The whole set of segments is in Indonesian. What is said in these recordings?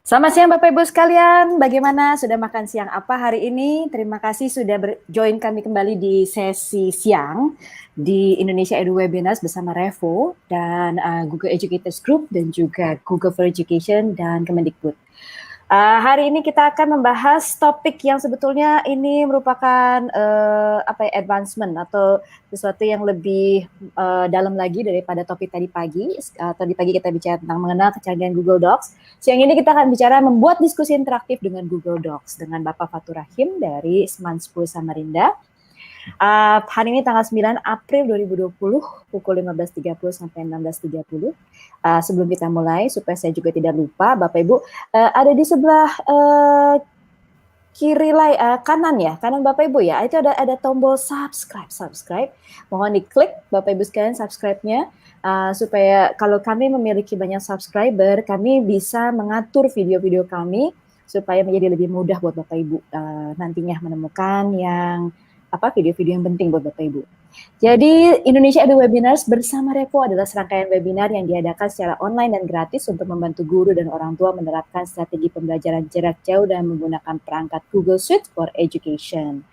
Selamat siang Bapak Ibu sekalian, bagaimana sudah makan siang apa hari ini? Terima kasih sudah join kami kembali di sesi siang di Indonesia Edu Webinars bersama Revo dan Google Educators Group dan juga Google for Education dan Kemendikbud. Hari ini kita akan membahas topik yang sebetulnya ini merupakan advancement atau sesuatu yang lebih dalam lagi daripada topik tadi pagi. Tadi pagi kita bicara tentang mengenal kecanggihan Google Docs. Siang ini kita akan bicara membuat diskusi interaktif dengan Google Docs dengan Bapak Fatur Rahim dari Seman 10 Samarinda. Hari ini tanggal 9 April 2020 pukul 15.30 sampai 16.30. Sebelum kita mulai, supaya saya juga tidak lupa, Bapak Ibu, ada di sebelah kiri kanan ya, kanan Bapak Ibu ya, itu ada tombol subscribe. Mohon diklik Bapak Ibu sekalian subscribe-nya, supaya kalau kami memiliki banyak subscriber, kami bisa mengatur video-video kami supaya menjadi lebih mudah buat Bapak Ibu nantinya menemukan yang video-video yang penting buat Bapak Ibu. Jadi Indonesia Edu Webinars bersama Revo adalah serangkaian webinar yang diadakan secara online dan gratis untuk membantu guru dan orang tua menerapkan strategi pembelajaran jarak jauh dan menggunakan perangkat Google Suite for Education.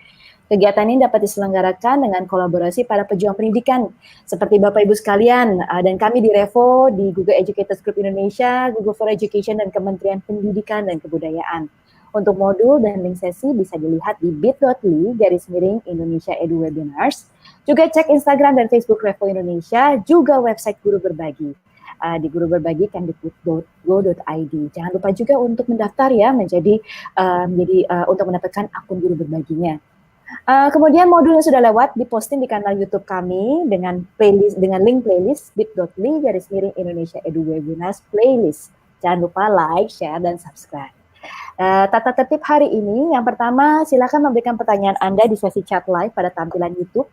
Kegiatan ini dapat diselenggarakan dengan kolaborasi para pejuang pendidikan seperti Bapak Ibu sekalian dan kami di Revo, di Google Educators Group Indonesia, Google for Education dan Kementerian Pendidikan dan Kebudayaan. Untuk modul dan link sesi bisa dilihat di bit.ly/Indonesia Edu Webinars. Juga cek Instagram dan Facebook Revo Indonesia, juga website Guru Berbagi. Di Guru Berbagi kemdikbud.go.id. Jangan lupa juga untuk mendaftar ya untuk mendapatkan akun Guru Berbaginya. Kemudian modul yang sudah lewat diposting di kanal YouTube kami dengan link playlist bit.ly/Indonesia Edu Webinars playlist. Jangan lupa like, share, dan subscribe. Tata tertib hari ini, yang pertama silakan memberikan pertanyaan Anda di sesi chat live pada tampilan YouTube.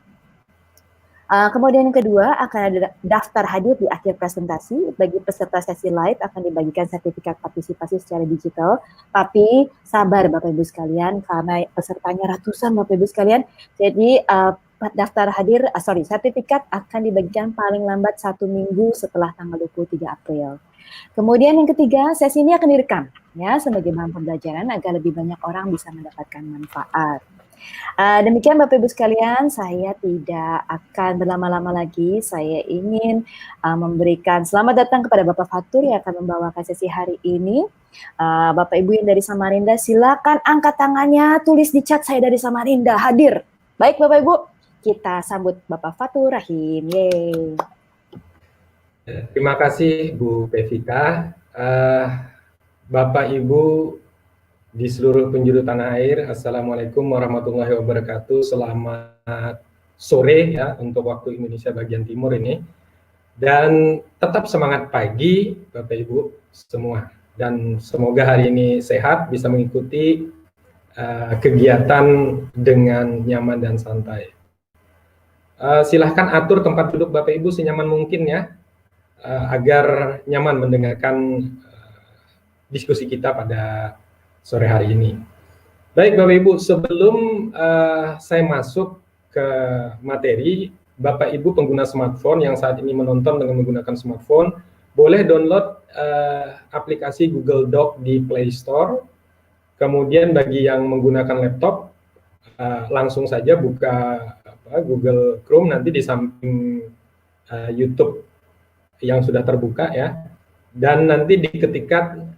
Kemudian yang kedua akan ada daftar hadir di akhir presentasi. Bagi peserta sesi live akan dibagikan sertifikat partisipasi secara digital. Tapi sabar Bapak Ibu sekalian, karena pesertanya ratusan Bapak Ibu sekalian. Jadi sertifikat akan dibagikan paling lambat 1 minggu setelah tanggal 23 April. Kemudian yang ketiga, sesi ini akan direkam ya sebagai bahan pembelajaran agar lebih banyak orang bisa mendapatkan manfaat. Demikian Bapak Ibu sekalian, saya tidak akan berlama-lama lagi. Saya ingin memberikan selamat datang kepada Bapak Fatur yang akan membawakan sesi hari ini. Bapak Ibu yang dari Samarinda, silakan angkat tangannya, tulis di chat saya dari Samarinda, hadir. Baik Bapak Ibu, kita sambut Bapak Fatur Rahim. Yeay. Terima kasih Bu Pevita. Bapak Ibu di seluruh penjuru tanah air, Assalamualaikum warahmatullahi wabarakatuh. Selamat sore ya untuk waktu Indonesia bagian timur ini. Dan tetap semangat pagi Bapak Ibu semua. Dan semoga hari ini sehat, bisa mengikuti kegiatan dengan nyaman dan santai. Silahkan atur tempat duduk Bapak Ibu senyaman mungkin ya, agar nyaman mendengarkan diskusi kita pada sore hari ini. Baik Bapak Ibu, sebelum saya masuk ke materi, Bapak Ibu pengguna smartphone yang saat ini menonton dengan menggunakan smartphone, boleh download aplikasi Google Doc di Play Store. Kemudian bagi yang menggunakan laptop, langsung saja buka Google Chrome, nanti di samping YouTube yang sudah terbuka ya, dan nanti diketikkan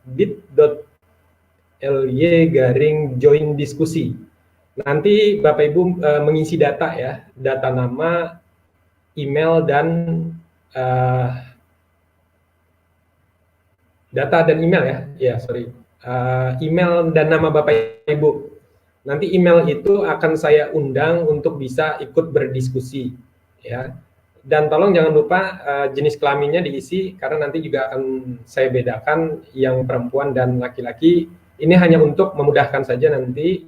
bit.ly/join diskusi. Nanti Bapak Ibu mengisi data ya, data nama, email, dan email dan nama Bapak Ibu. Nanti email itu akan saya undang untuk bisa ikut berdiskusi ya. Dan tolong jangan lupa jenis kelaminnya diisi, karena nanti juga akan saya bedakan yang perempuan dan laki-laki. Ini hanya untuk memudahkan saja, nanti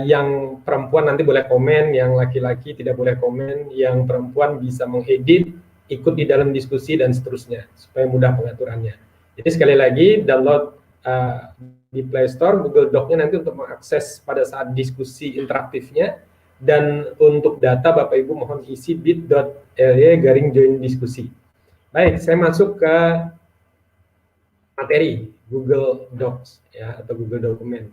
yang perempuan nanti boleh komen, yang laki-laki tidak boleh komen, yang perempuan bisa mengedit, ikut di dalam diskusi dan seterusnya, supaya mudah pengaturannya. Jadi sekali lagi, download di Play Store Google Doc-nya nanti untuk mengakses pada saat diskusi interaktifnya. Dan untuk data Bapak Ibu mohon isi bit.ly/join diskusi. Baik, saya masuk ke materi Google Docs ya atau Google Dokumen.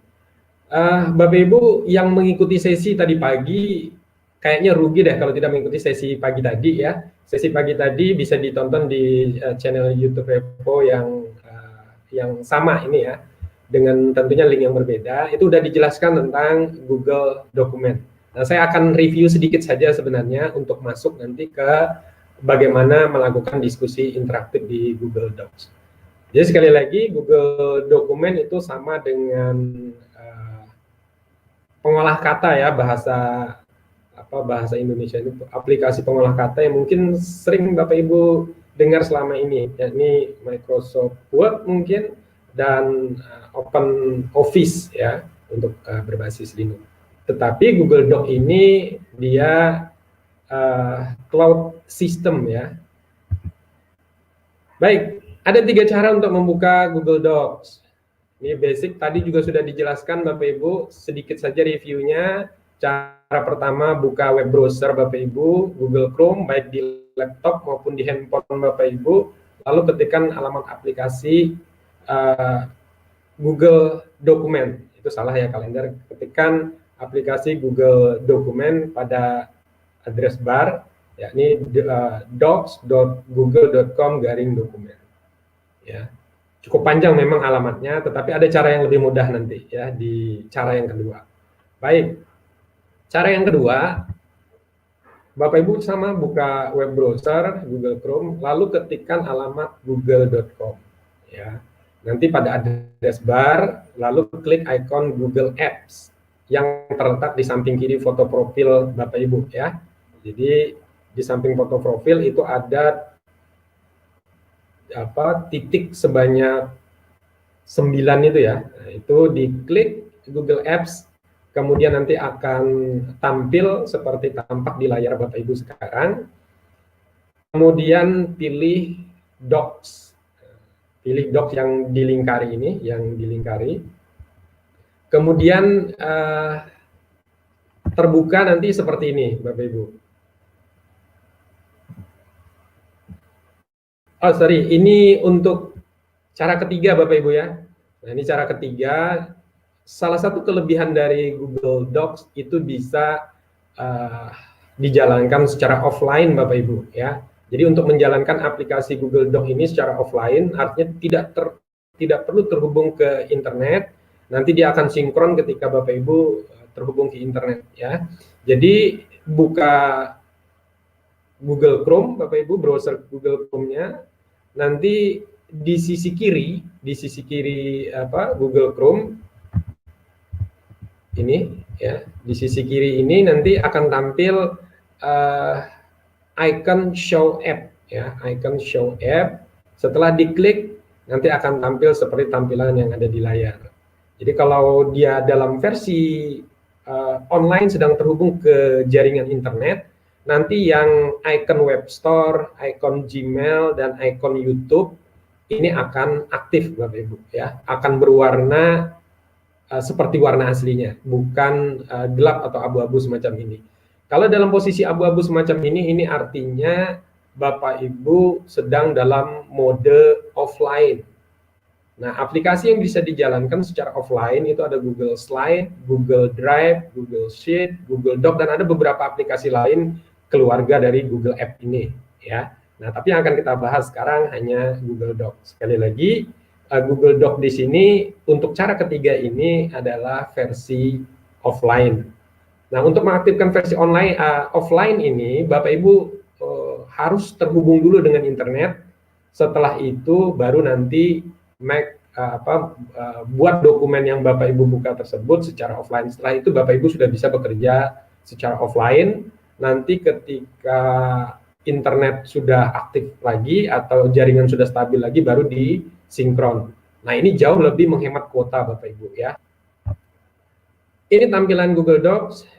Bapak Ibu yang mengikuti sesi tadi pagi kayaknya rugi deh kalau tidak mengikuti sesi pagi tadi ya. Sesi pagi tadi bisa ditonton di channel YouTube Repo yang sama ini ya, dengan tentunya link yang berbeda. Itu udah dijelaskan tentang Google Dokumen. Nah, saya akan review sedikit saja sebenarnya untuk masuk nanti ke bagaimana melakukan diskusi interaktif di Google Docs. Jadi sekali lagi Google Dokumen itu sama dengan pengolah kata ya, bahasa Indonesia itu aplikasi pengolah kata yang mungkin sering Bapak Ibu dengar selama ini, yakni Microsoft Word mungkin dan Open Office ya untuk berbasis Linux. Tetapi Google Doc ini dia cloud system ya. Baik, ada 3 cara untuk membuka Google Docs. Ini basic, tadi juga sudah dijelaskan Bapak Ibu, sedikit saja reviewnya. Cara pertama, buka web browser Bapak Ibu, Google Chrome, baik di laptop maupun di handphone Bapak Ibu, lalu ketikkan alamat aplikasi Google Dokumen. Itu salah ya kalender, ketikkan aplikasi Google Dokumen pada address bar, yakni docs.google.com/dokumen. Ya. Cukup panjang memang alamatnya, tetapi ada cara yang lebih mudah nanti ya di cara yang kedua. Baik, cara yang kedua, Bapak Ibu sama buka web browser Google Chrome, lalu ketikkan alamat google.com ya. Nanti pada address bar, lalu klik icon Google Apps yang terletak di samping kiri foto profil Bapak Ibu ya. Jadi di samping foto profil itu ada titik sebanyak 9 itu ya. Nah, itu diklik Google Apps, kemudian nanti akan tampil seperti tampak di layar Bapak Ibu sekarang. Kemudian pilih Docs. Pilih Docs yang dilingkari ini, yang dilingkari. Kemudian terbuka nanti seperti ini Bapak Ibu. Oh sorry, ini untuk cara ketiga Bapak Ibu ya. Nah ini cara ketiga, salah satu kelebihan dari Google Docs itu bisa dijalankan secara offline Bapak Ibu ya. Jadi untuk menjalankan aplikasi Google Docs ini secara offline, artinya tidak perlu terhubung ke internet, nanti dia akan sinkron ketika Bapak Ibu terhubung ke internet ya. Jadi buka Google Chrome Bapak Ibu, browser Google Chrome-nya, nanti di sisi kiri Google Chrome ini ya, di sisi kiri ini nanti akan tampil icon show app ya, icon show app. Setelah diklik nanti akan tampil seperti tampilan yang ada di layar. Jadi kalau dia dalam versi online sedang terhubung ke jaringan internet, nanti yang icon web store, icon Gmail, dan icon YouTube ini akan aktif Bapak Ibu ya, akan berwarna seperti warna aslinya, bukan gelap atau abu-abu semacam ini. Kalau dalam posisi abu-abu semacam ini artinya Bapak Ibu sedang dalam mode offline. Nah, aplikasi yang bisa dijalankan secara offline itu ada Google Slide, Google Drive, Google Sheet, Google Doc, dan ada beberapa aplikasi lain keluarga dari Google App ini ya. Nah, tapi yang akan kita bahas sekarang hanya Google Doc. Sekali lagi, Google Doc di sini untuk cara ketiga ini adalah versi offline. Nah, untuk mengaktifkan versi offline ini, Bapak Ibu harus terhubung dulu dengan internet. Setelah itu baru nanti buat dokumen yang Bapak Ibu buka tersebut secara offline. Setelah itu Bapak Ibu sudah bisa bekerja secara offline. Nanti ketika internet sudah aktif lagi atau jaringan sudah stabil lagi baru disinkron. Nah, ini jauh lebih menghemat kuota Bapak Ibu ya. Ini tampilan Google Docs.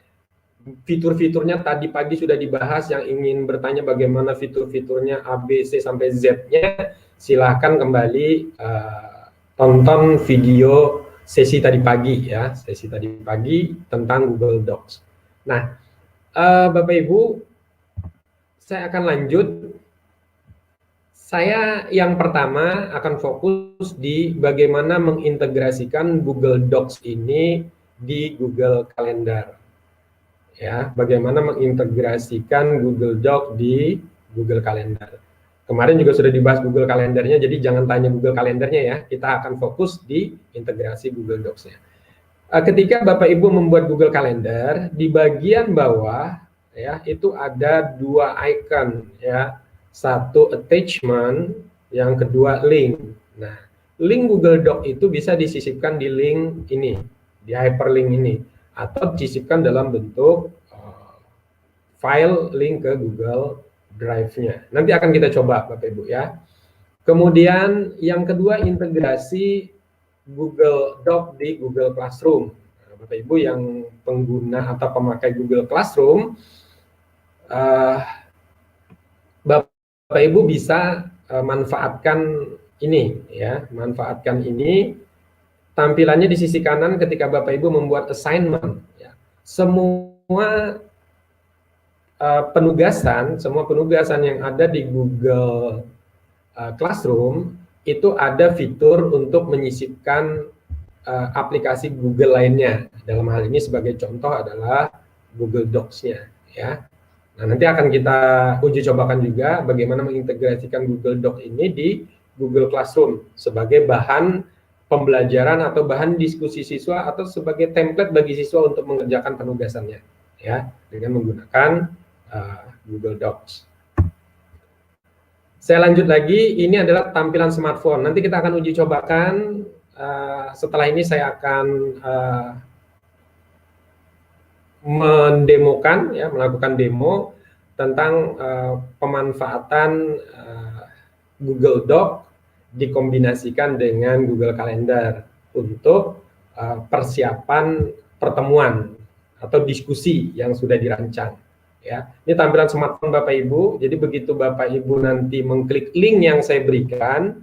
Fitur-fiturnya tadi pagi sudah dibahas. Yang ingin bertanya bagaimana fitur-fiturnya A, B, C sampai Z-nya, silahkan kembali tonton video sesi tadi pagi ya, sesi tadi pagi tentang Google Docs. Nah, Bapak Ibu, saya akan lanjut. Saya yang pertama akan fokus di bagaimana mengintegrasikan Google Docs ini di Google Calendar. Ya, bagaimana mengintegrasikan Google Doc di Google Calendar. Kemarin juga sudah dibahas Google Kalendernya, jadi jangan tanya Google Kalendernya ya, kita akan fokus di integrasi Google Docs-nya. Ketika Bapak Ibu membuat Google Calendar, di bagian bawah ya itu ada dua icon ya, satu attachment, yang kedua link. Nah, link Google Doc itu bisa disisipkan di link ini, di hyperlink ini, atau disisipkan dalam bentuk file link ke Google Drive-nya. Nanti akan kita coba Bapak Ibu ya. Kemudian yang kedua, integrasi Google Doc di Google Classroom. Nah, Bapak Ibu yang pengguna atau pemakai Google Classroom, Bapak Ibu bisa manfaatkan ini ya, manfaatkan ini. Tampilannya di sisi kanan ketika Bapak Ibu membuat assignment ya. Semua penugasan yang ada di Google Classroom itu ada fitur untuk menyisipkan aplikasi Google lainnya. Dalam hal ini sebagai contoh adalah Google Docs-nya ya. Nah, nanti akan kita uji cobakan juga bagaimana mengintegrasikan Google Doc ini di Google Classroom sebagai bahan pembelajaran atau bahan diskusi siswa atau sebagai template bagi siswa untuk mengerjakan penugasannya ya, dengan menggunakan Google Docs. Saya lanjut lagi, ini adalah tampilan smartphone. Nanti kita akan uji cobakan. Setelah ini saya akan mendemokan, ya, melakukan demo tentang pemanfaatan Google Doc dikombinasikan dengan Google Calendar untuk persiapan pertemuan atau diskusi yang sudah dirancang. Ya, ini tampilan smartphone Bapak Ibu. Jadi begitu Bapak Ibu nanti mengklik link yang saya berikan,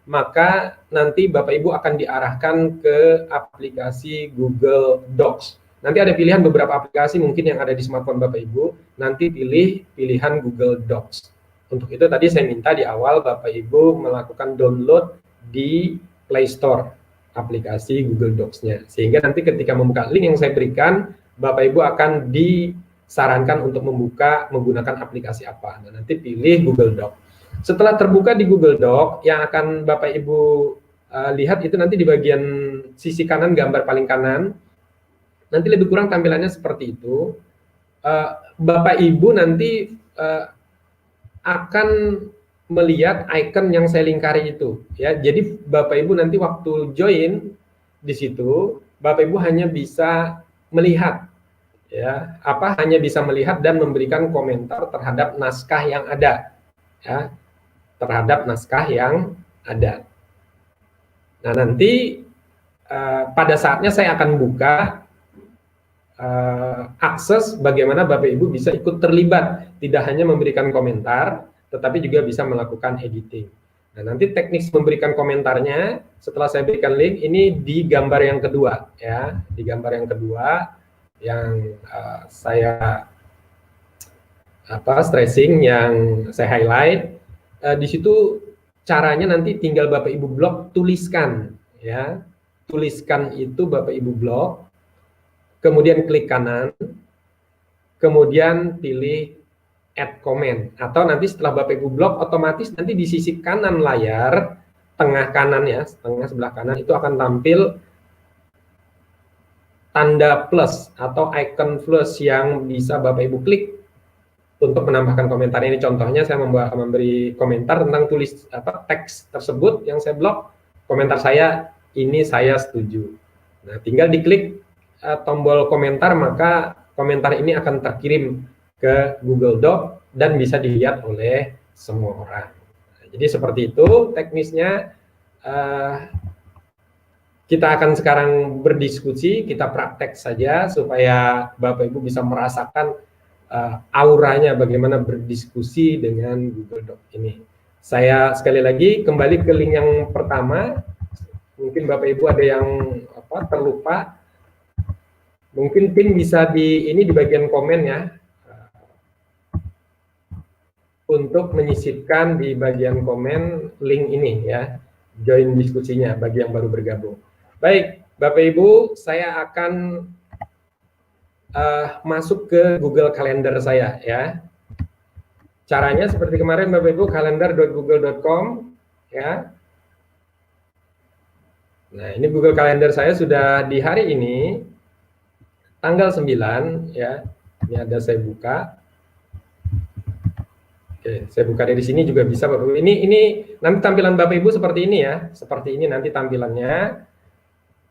maka nanti Bapak Ibu akan diarahkan ke aplikasi Google Docs. Nanti ada pilihan beberapa aplikasi mungkin yang ada di smartphone Bapak Ibu, nanti pilih pilihan Google Docs. Untuk itu tadi saya minta di awal Bapak Ibu melakukan download di Play Store aplikasi Google Docs-nya. Sehingga nanti ketika membuka link yang saya berikan, Bapak Ibu akan disarankan untuk membuka menggunakan aplikasi apa. Nah, nanti pilih Google Doc. Setelah terbuka di Google Doc, yang akan Bapak Ibu lihat itu nanti di bagian sisi kanan, gambar paling kanan, nanti lebih kurang tampilannya seperti itu. Bapak Ibu nanti akan melihat icon yang saya lingkari itu. Ya, jadi Bapak Ibu nanti waktu join di situ, Bapak Ibu hanya bisa melihat, ya, hanya bisa melihat dan memberikan komentar terhadap naskah yang ada, ya, terhadap naskah yang ada. Nah, nanti pada saatnya saya akan buka akses bagaimana Bapak Ibu bisa ikut terlibat, tidak hanya memberikan komentar, tetapi juga bisa melakukan editing. Nah, nanti teknik memberikan komentarnya setelah saya berikan link ini di gambar yang kedua, ya, di gambar yang kedua yang saya stressing, yang saya highlight. Di situ caranya nanti tinggal Bapak Ibu blok, tuliskan, ya, tuliskan itu Bapak Ibu blok, kemudian klik kanan, kemudian pilih add comment, atau nanti setelah Bapak Ibu blok, otomatis nanti di sisi kanan layar, tengah kanan ya, tengah sebelah kanan itu akan tampil tanda plus atau icon plus yang bisa Bapak Ibu klik untuk menambahkan komentar. Ini contohnya saya memberi komentar tentang teks tersebut yang saya blok, komentar saya ini saya setuju. Nah, tinggal diklik tombol komentar, maka komentar ini akan terkirim ke Google Doc dan bisa dilihat oleh semua orang. Nah, jadi seperti itu teknisnya. Kita akan sekarang berdiskusi, kita praktek saja supaya Bapak Ibu bisa merasakan auranya bagaimana berdiskusi dengan Google Doc ini. Saya sekali lagi kembali ke link yang pertama. Mungkin Bapak Ibu ada yang terlupa. Mungkin Pin bisa di bagian komen ya. untuk menyisipkan di bagian komen link ini ya, join diskusinya bagi yang baru bergabung. Baik, Bapak Ibu, saya akan masuk ke Google Calendar saya ya. Caranya seperti kemarin Bapak Ibu, calendar.google.com ya. Nah, ini Google Calendar saya sudah di hari ini tanggal 9 ya. Ini ada saya buka. Oke, saya buka dari sini juga bisa Bapak Ibu. Ini nanti tampilan Bapak Ibu seperti ini ya. Seperti ini nanti tampilannya.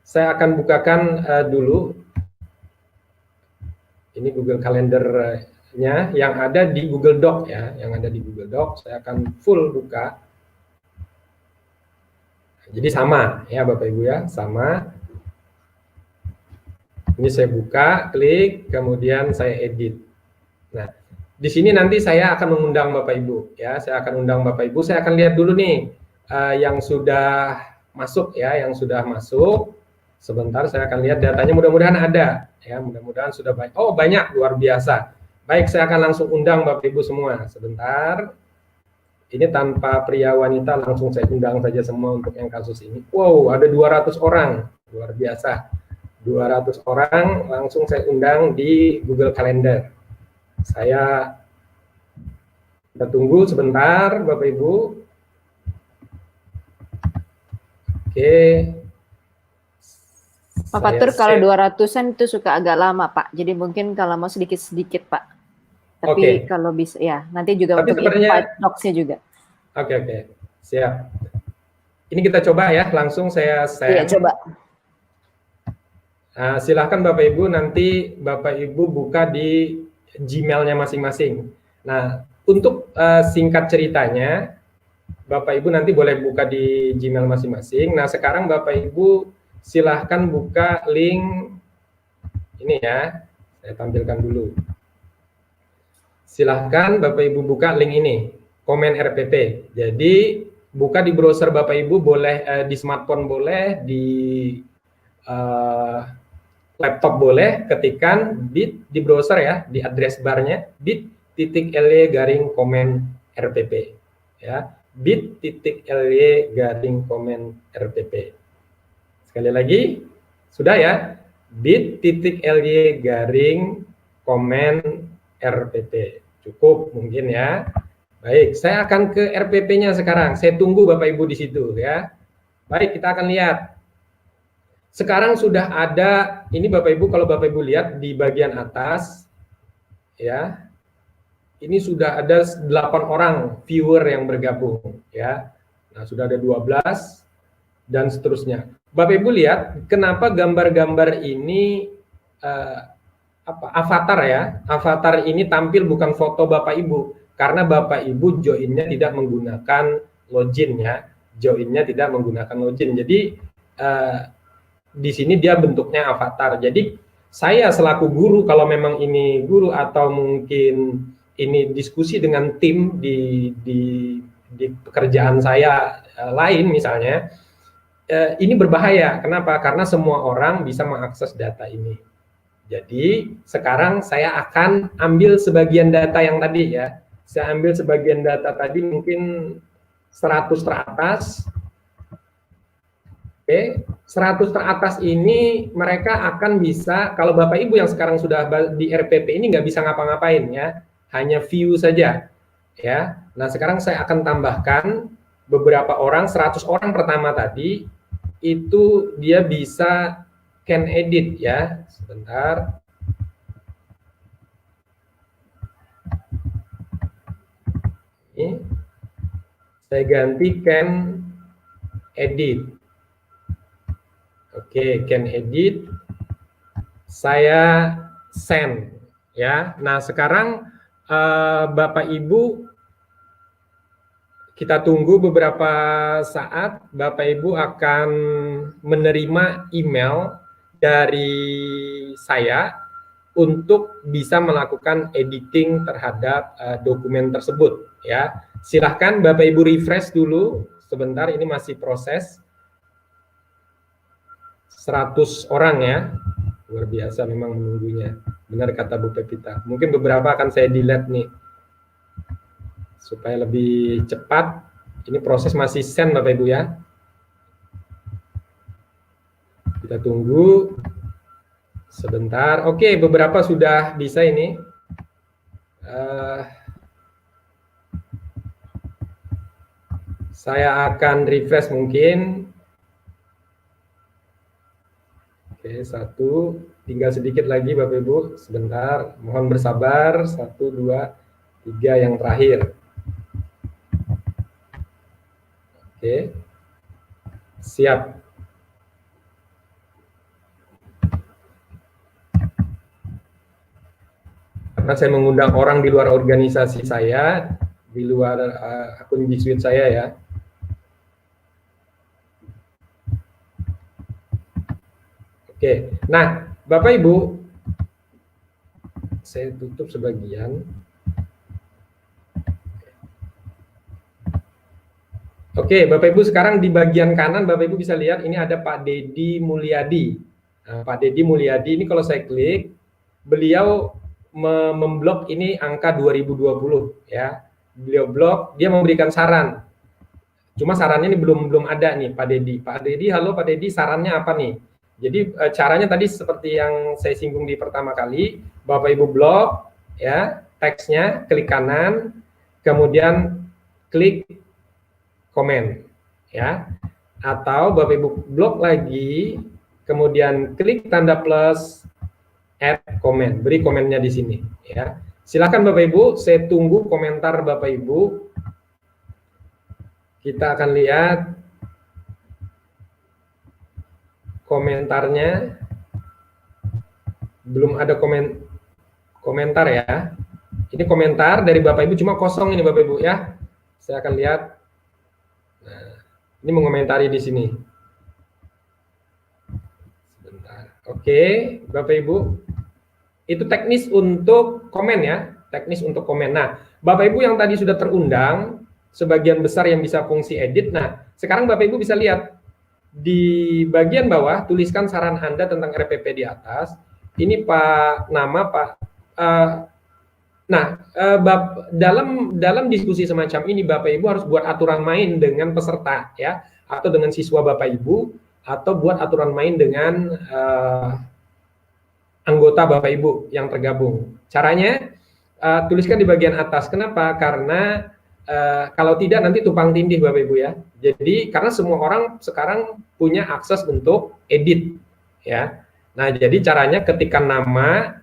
Saya akan bukakan dulu. Ini Google Calendar-nya yang ada di Google Doc ya, yang ada di Google Doc. Saya akan full buka. Jadi sama ya Bapak Ibu ya, sama. Ini saya buka, klik, kemudian saya edit. Nah, di sini nanti saya akan mengundang Bapak Ibu ya, saya akan undang Bapak Ibu. Saya akan lihat dulu nih yang sudah masuk ya, yang sudah masuk. Sebentar saya akan lihat datanya, mudah-mudahan ada ya, mudah-mudahan sudah banyak. Oh, banyak, luar biasa. Baik, saya akan langsung undang Bapak Ibu semua. Sebentar. Ini tanpa pria wanita, langsung saya undang saja semua untuk yang kasus ini. Wow, ada 200 orang. Luar biasa. 200 orang langsung saya undang di Google Calendar. Kita tunggu sebentar Bapak Ibu. Oke. Pak Fatur, kalau 200-an itu suka agak lama Pak, jadi mungkin kalau mau sedikit-sedikit Pak. Tapi kalau bisa ya, nanti juga untuk invite docs-nya juga. Oke, siap. Ini kita coba ya, langsung saya send. Iya, coba. Silahkan Bapak Ibu, nanti Bapak Ibu buka di Gmail-nya masing-masing. Nah, untuk singkat ceritanya, Bapak Ibu nanti boleh buka di Gmail masing-masing. Nah, sekarang Bapak Ibu silahkan buka link ini ya, saya tampilkan dulu. Silahkan Bapak Ibu buka link ini, komen RPP. Jadi, buka di browser Bapak Ibu boleh, di smartphone boleh, di laptop boleh, ketikan bit di browser ya, di address barnya bit.ly/komen-rpp ya, bit.ly/komen-rpp. Sekali lagi, sudah ya, bit.ly/komen-rpp. Cukup mungkin ya. Baik, saya akan ke RPP-nya sekarang. Saya tunggu Bapak Ibu di situ ya. Baik, kita akan lihat. Sekarang sudah ada, ini Bapak Ibu, kalau Bapak Ibu lihat di bagian atas, ya, ini sudah ada 8 orang viewer yang bergabung, ya. Nah, sudah ada 12, dan seterusnya. Bapak Ibu lihat, kenapa gambar-gambar ini, avatar ya, avatar ini tampil bukan foto Bapak Ibu, karena Bapak Ibu joinnya tidak menggunakan login ya, joinnya tidak menggunakan login. Jadi, di sini dia bentuknya avatar. Jadi saya selaku guru, kalau memang ini guru atau mungkin ini diskusi dengan tim di pekerjaan saya lain misalnya, ini berbahaya. Kenapa? Karena semua orang bisa mengakses data ini. Jadi sekarang saya akan ambil sebagian data yang tadi ya. Saya ambil sebagian data tadi mungkin 100 teratas. Oke, 100 teratas ini mereka akan bisa, kalau Bapak Ibu yang sekarang sudah di RPP ini nggak bisa ngapa-ngapain ya, hanya view saja ya. Nah, sekarang saya akan tambahkan beberapa orang, 100 orang pertama tadi, itu dia bisa can edit ya. Sebentar. Ini saya ganti can edit. Oke, can edit, saya send ya. Nah, sekarang Bapak Ibu, kita tunggu beberapa saat, Bapak Ibu akan menerima email dari saya untuk bisa melakukan editing terhadap dokumen tersebut ya. Silahkan Bapak Ibu refresh dulu sebentar, ini masih proses. 100 orang ya, luar biasa memang menunggunya. Benar kata Bu Pepita, mungkin beberapa akan saya delete nih. supaya lebih cepat. Ini proses masih send Bapak Ibu ya. Kita tunggu sebentar. Oke, beberapa sudah bisa ini. Saya akan refresh mungkin. Oke, satu. Tinggal sedikit lagi Bapak Ibu. Sebentar, mohon bersabar. 1, 2, 3 yang terakhir. Oke. Siap. Karena saya mengundang orang di luar organisasi saya, di luar akun G Suite saya ya. Oke, nah Bapak Ibu, saya tutup sebagian. Oke, Bapak Ibu sekarang di bagian kanan Bapak Ibu bisa lihat ini ada Pak Dedi Mulyadi. Nah, Pak Dedi Mulyadi ini kalau saya klik, beliau memblok ini angka 2020 ya. Beliau blok, dia memberikan saran. Cuma sarannya ini belum ada nih Pak Dedi. Pak Dedi, halo Pak Dedi, sarannya apa nih? Jadi caranya tadi seperti yang saya singgung di pertama kali, Bapak Ibu blok ya, teksnya klik kanan, kemudian klik komen ya. Atau Bapak Ibu blok lagi, kemudian klik tanda plus add komen, beri komennya di sini ya. Silakan Bapak Ibu, saya tunggu komentar Bapak Ibu. Kita akan lihat komentarnya. Belum ada komentar ya. Ini komentar dari Bapak Ibu cuma kosong ini Bapak Ibu ya. Saya akan lihat. Nah, ini mengomentari di sini. Sebentar. Oke, Bapak Ibu. Itu teknis untuk komen ya. Teknis untuk komen. Nah, Bapak Ibu yang tadi sudah terundang, sebagian besar yang bisa fungsi edit. Nah, sekarang Bapak Ibu bisa lihat di bagian bawah tuliskan saran Anda tentang RPP di atas. Ini Pak nama Pak. Dalam diskusi semacam ini Bapak Ibu harus buat aturan main dengan peserta ya, atau dengan siswa Bapak Ibu, atau buat aturan main dengan anggota Bapak Ibu yang tergabung. Caranya tuliskan di bagian atas. Kenapa? Karena kalau tidak nanti tumpang tindih Bapak Ibu ya. Jadi karena semua orang sekarang punya akses untuk edit ya. Nah, jadi caranya ketikkan nama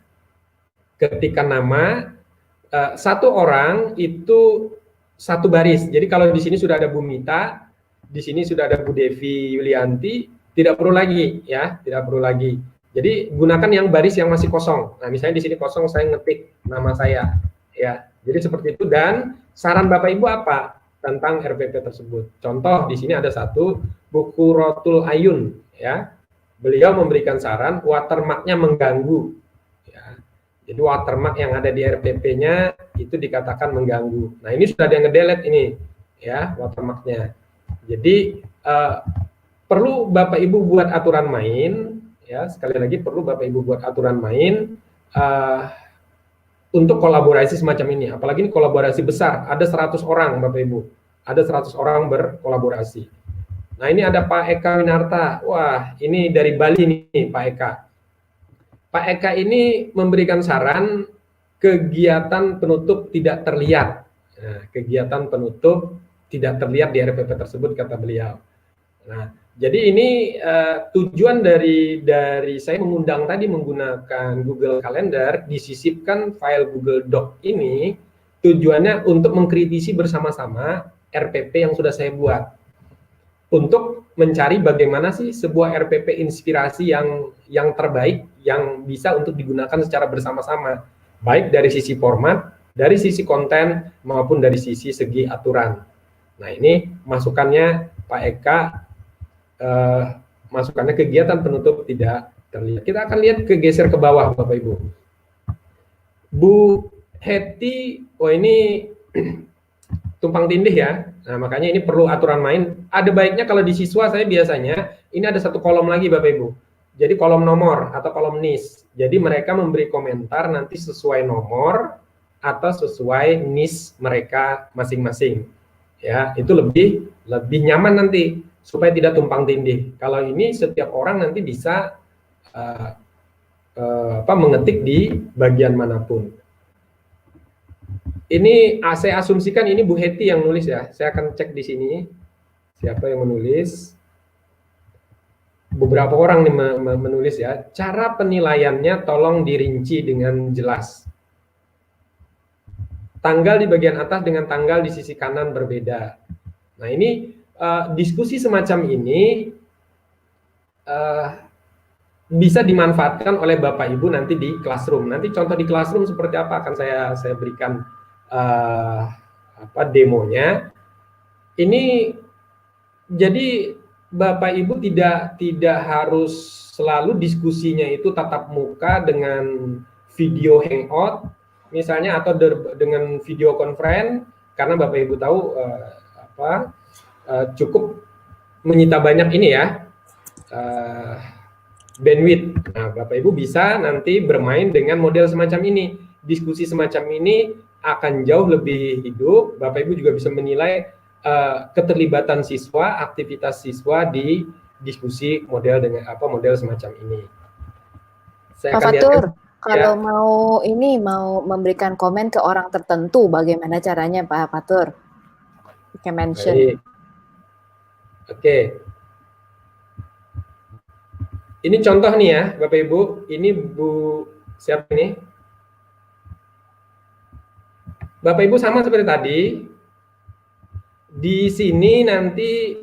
satu orang itu satu baris. Jadi kalau di sini sudah ada Bu Mita, di sini sudah ada Bu Devi Yulianti, tidak perlu lagi ya, tidak perlu lagi. Jadi gunakan yang baris yang masih kosong. Nah, misalnya di sini kosong, saya ngetik nama saya ya. Jadi seperti itu. Dan saran Bapak Ibu apa tentang RPP tersebut? Contoh di sini ada satu, Bu Kurotul Ayun ya. Beliau memberikan saran watermark-nya mengganggu ya. Jadi watermark yang ada di RPP-nya itu dikatakan mengganggu. Nah, ini sudah ada yang ngedelete ini ya watermark-nya. Jadi perlu Bapak Ibu buat aturan main ya. Sekali lagi perlu Bapak Ibu buat aturan main untuk kolaborasi semacam ini, apalagi ini kolaborasi besar, ada 100 orang Bapak Ibu, ada 100 orang berkolaborasi. Nah, ini ada Pak Eka Winarta, wah ini dari Bali nih Pak Eka. Pak Eka ini memberikan saran kegiatan penutup tidak terlihat. Nah, kegiatan penutup tidak terlihat di RPP tersebut kata beliau. Nah, jadi ini tujuan dari saya mengundang tadi menggunakan Google Calendar, disisipkan file Google Doc ini tujuannya untuk mengkritisi bersama-sama RPP yang sudah saya buat. Untuk mencari bagaimana sih sebuah RPP inspirasi yang terbaik yang bisa untuk digunakan secara bersama-sama, baik dari sisi format, dari sisi konten maupun dari sisi segi aturan. Nah, ini masukannya Pak Eka. Masukannya kegiatan penutup tidak terlihat. Kita akan lihat geser ke bawah Bapak Ibu. Bu Heti, oh ini tumpang tindih ya. Nah, makanya ini perlu aturan main. Ada baiknya kalau di siswa saya biasanya ini ada satu kolom lagi Bapak Ibu. Jadi kolom nomor atau kolom NIS. Jadi mereka memberi komentar nanti sesuai nomor atau sesuai niche mereka masing-masing. Ya, itu lebih nyaman nanti supaya tidak tumpang tindih. Kalau ini setiap orang nanti bisa mengetik di bagian manapun. Ini saya asumsikan ini Bu Heti yang nulis ya. Saya akan cek di sini siapa yang menulis. Beberapa orang nih menulis ya. Cara penilaiannya tolong dirinci dengan jelas. Tanggal di bagian atas dengan tanggal di sisi kanan berbeda. Nah ini diskusi semacam ini bisa dimanfaatkan oleh Bapak Ibu nanti di classroom. Nanti contoh di classroom seperti apa akan saya berikan demonya. Ini jadi Bapak Ibu tidak harus selalu diskusinya itu tatap muka dengan video hangout misalnya atau dengan video conference, karena Bapak Ibu tahu cukup menyita banyak ini ya bandwidth. Nah, Bapak Ibu bisa nanti bermain dengan model semacam ini. Diskusi semacam ini akan jauh lebih hidup. Bapak Ibu juga bisa menilai keterlibatan siswa, aktivitas siswa di diskusi model semacam ini. Saya Pak Fatur, kalau mau memberikan komen ke orang tertentu, bagaimana caranya Pak Fatur? Oke, mention. Oke. Ini contoh nih ya, Bapak Ibu. Ini Bu siapa ini? Bapak Ibu sama seperti tadi. Di sini nanti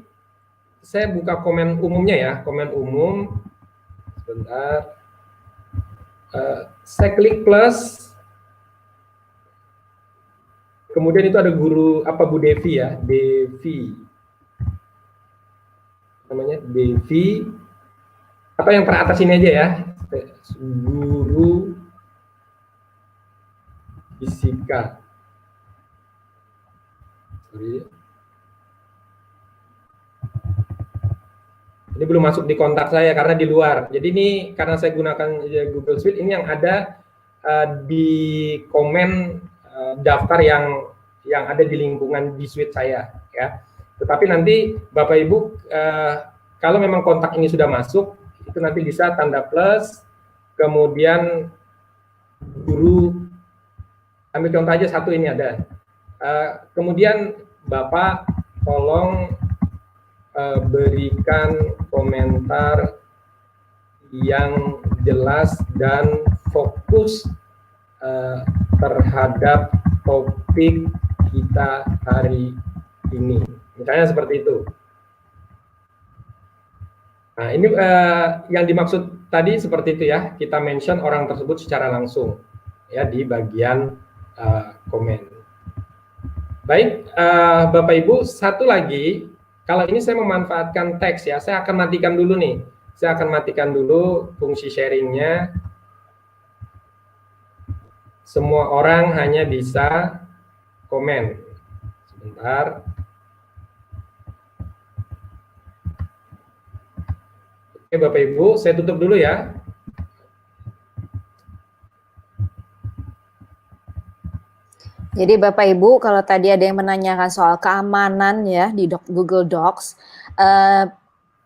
saya buka komen umumnya ya, komen umum. Sebentar. Saya klik plus. Kemudian itu ada guru Bu Devi ya, Devi. Namanya Devi. Atau yang teratas ini aja ya, guru fisika. Sorry. Ini belum masuk di kontak saya karena di luar. Jadi ini karena saya gunakan Google Suite, ini yang ada di komen daftar yang ada di lingkungan di Suite saya ya. Tetapi nanti Bapak Ibu kalau memang kontak ini sudah masuk, itu nanti bisa tanda plus, kemudian guru, ambil contoh aja satu ini ada. Kemudian Bapak tolong berikan komentar yang jelas dan fokus terhadap topik kita hari ini. Misalnya seperti itu. Nah, ini yang dimaksud tadi seperti itu ya, kita mention orang tersebut secara langsung ya di bagian komen. Baik, Bapak Ibu, satu lagi, kalau ini saya memanfaatkan teks ya, saya akan matikan dulu nih. Saya akan matikan dulu fungsi sharingnya. Semua orang hanya bisa komen. Sebentar. Oke Bapak Ibu, saya tutup dulu ya. Jadi Bapak Ibu, kalau tadi ada yang menanyakan soal keamanan ya di Google Docs,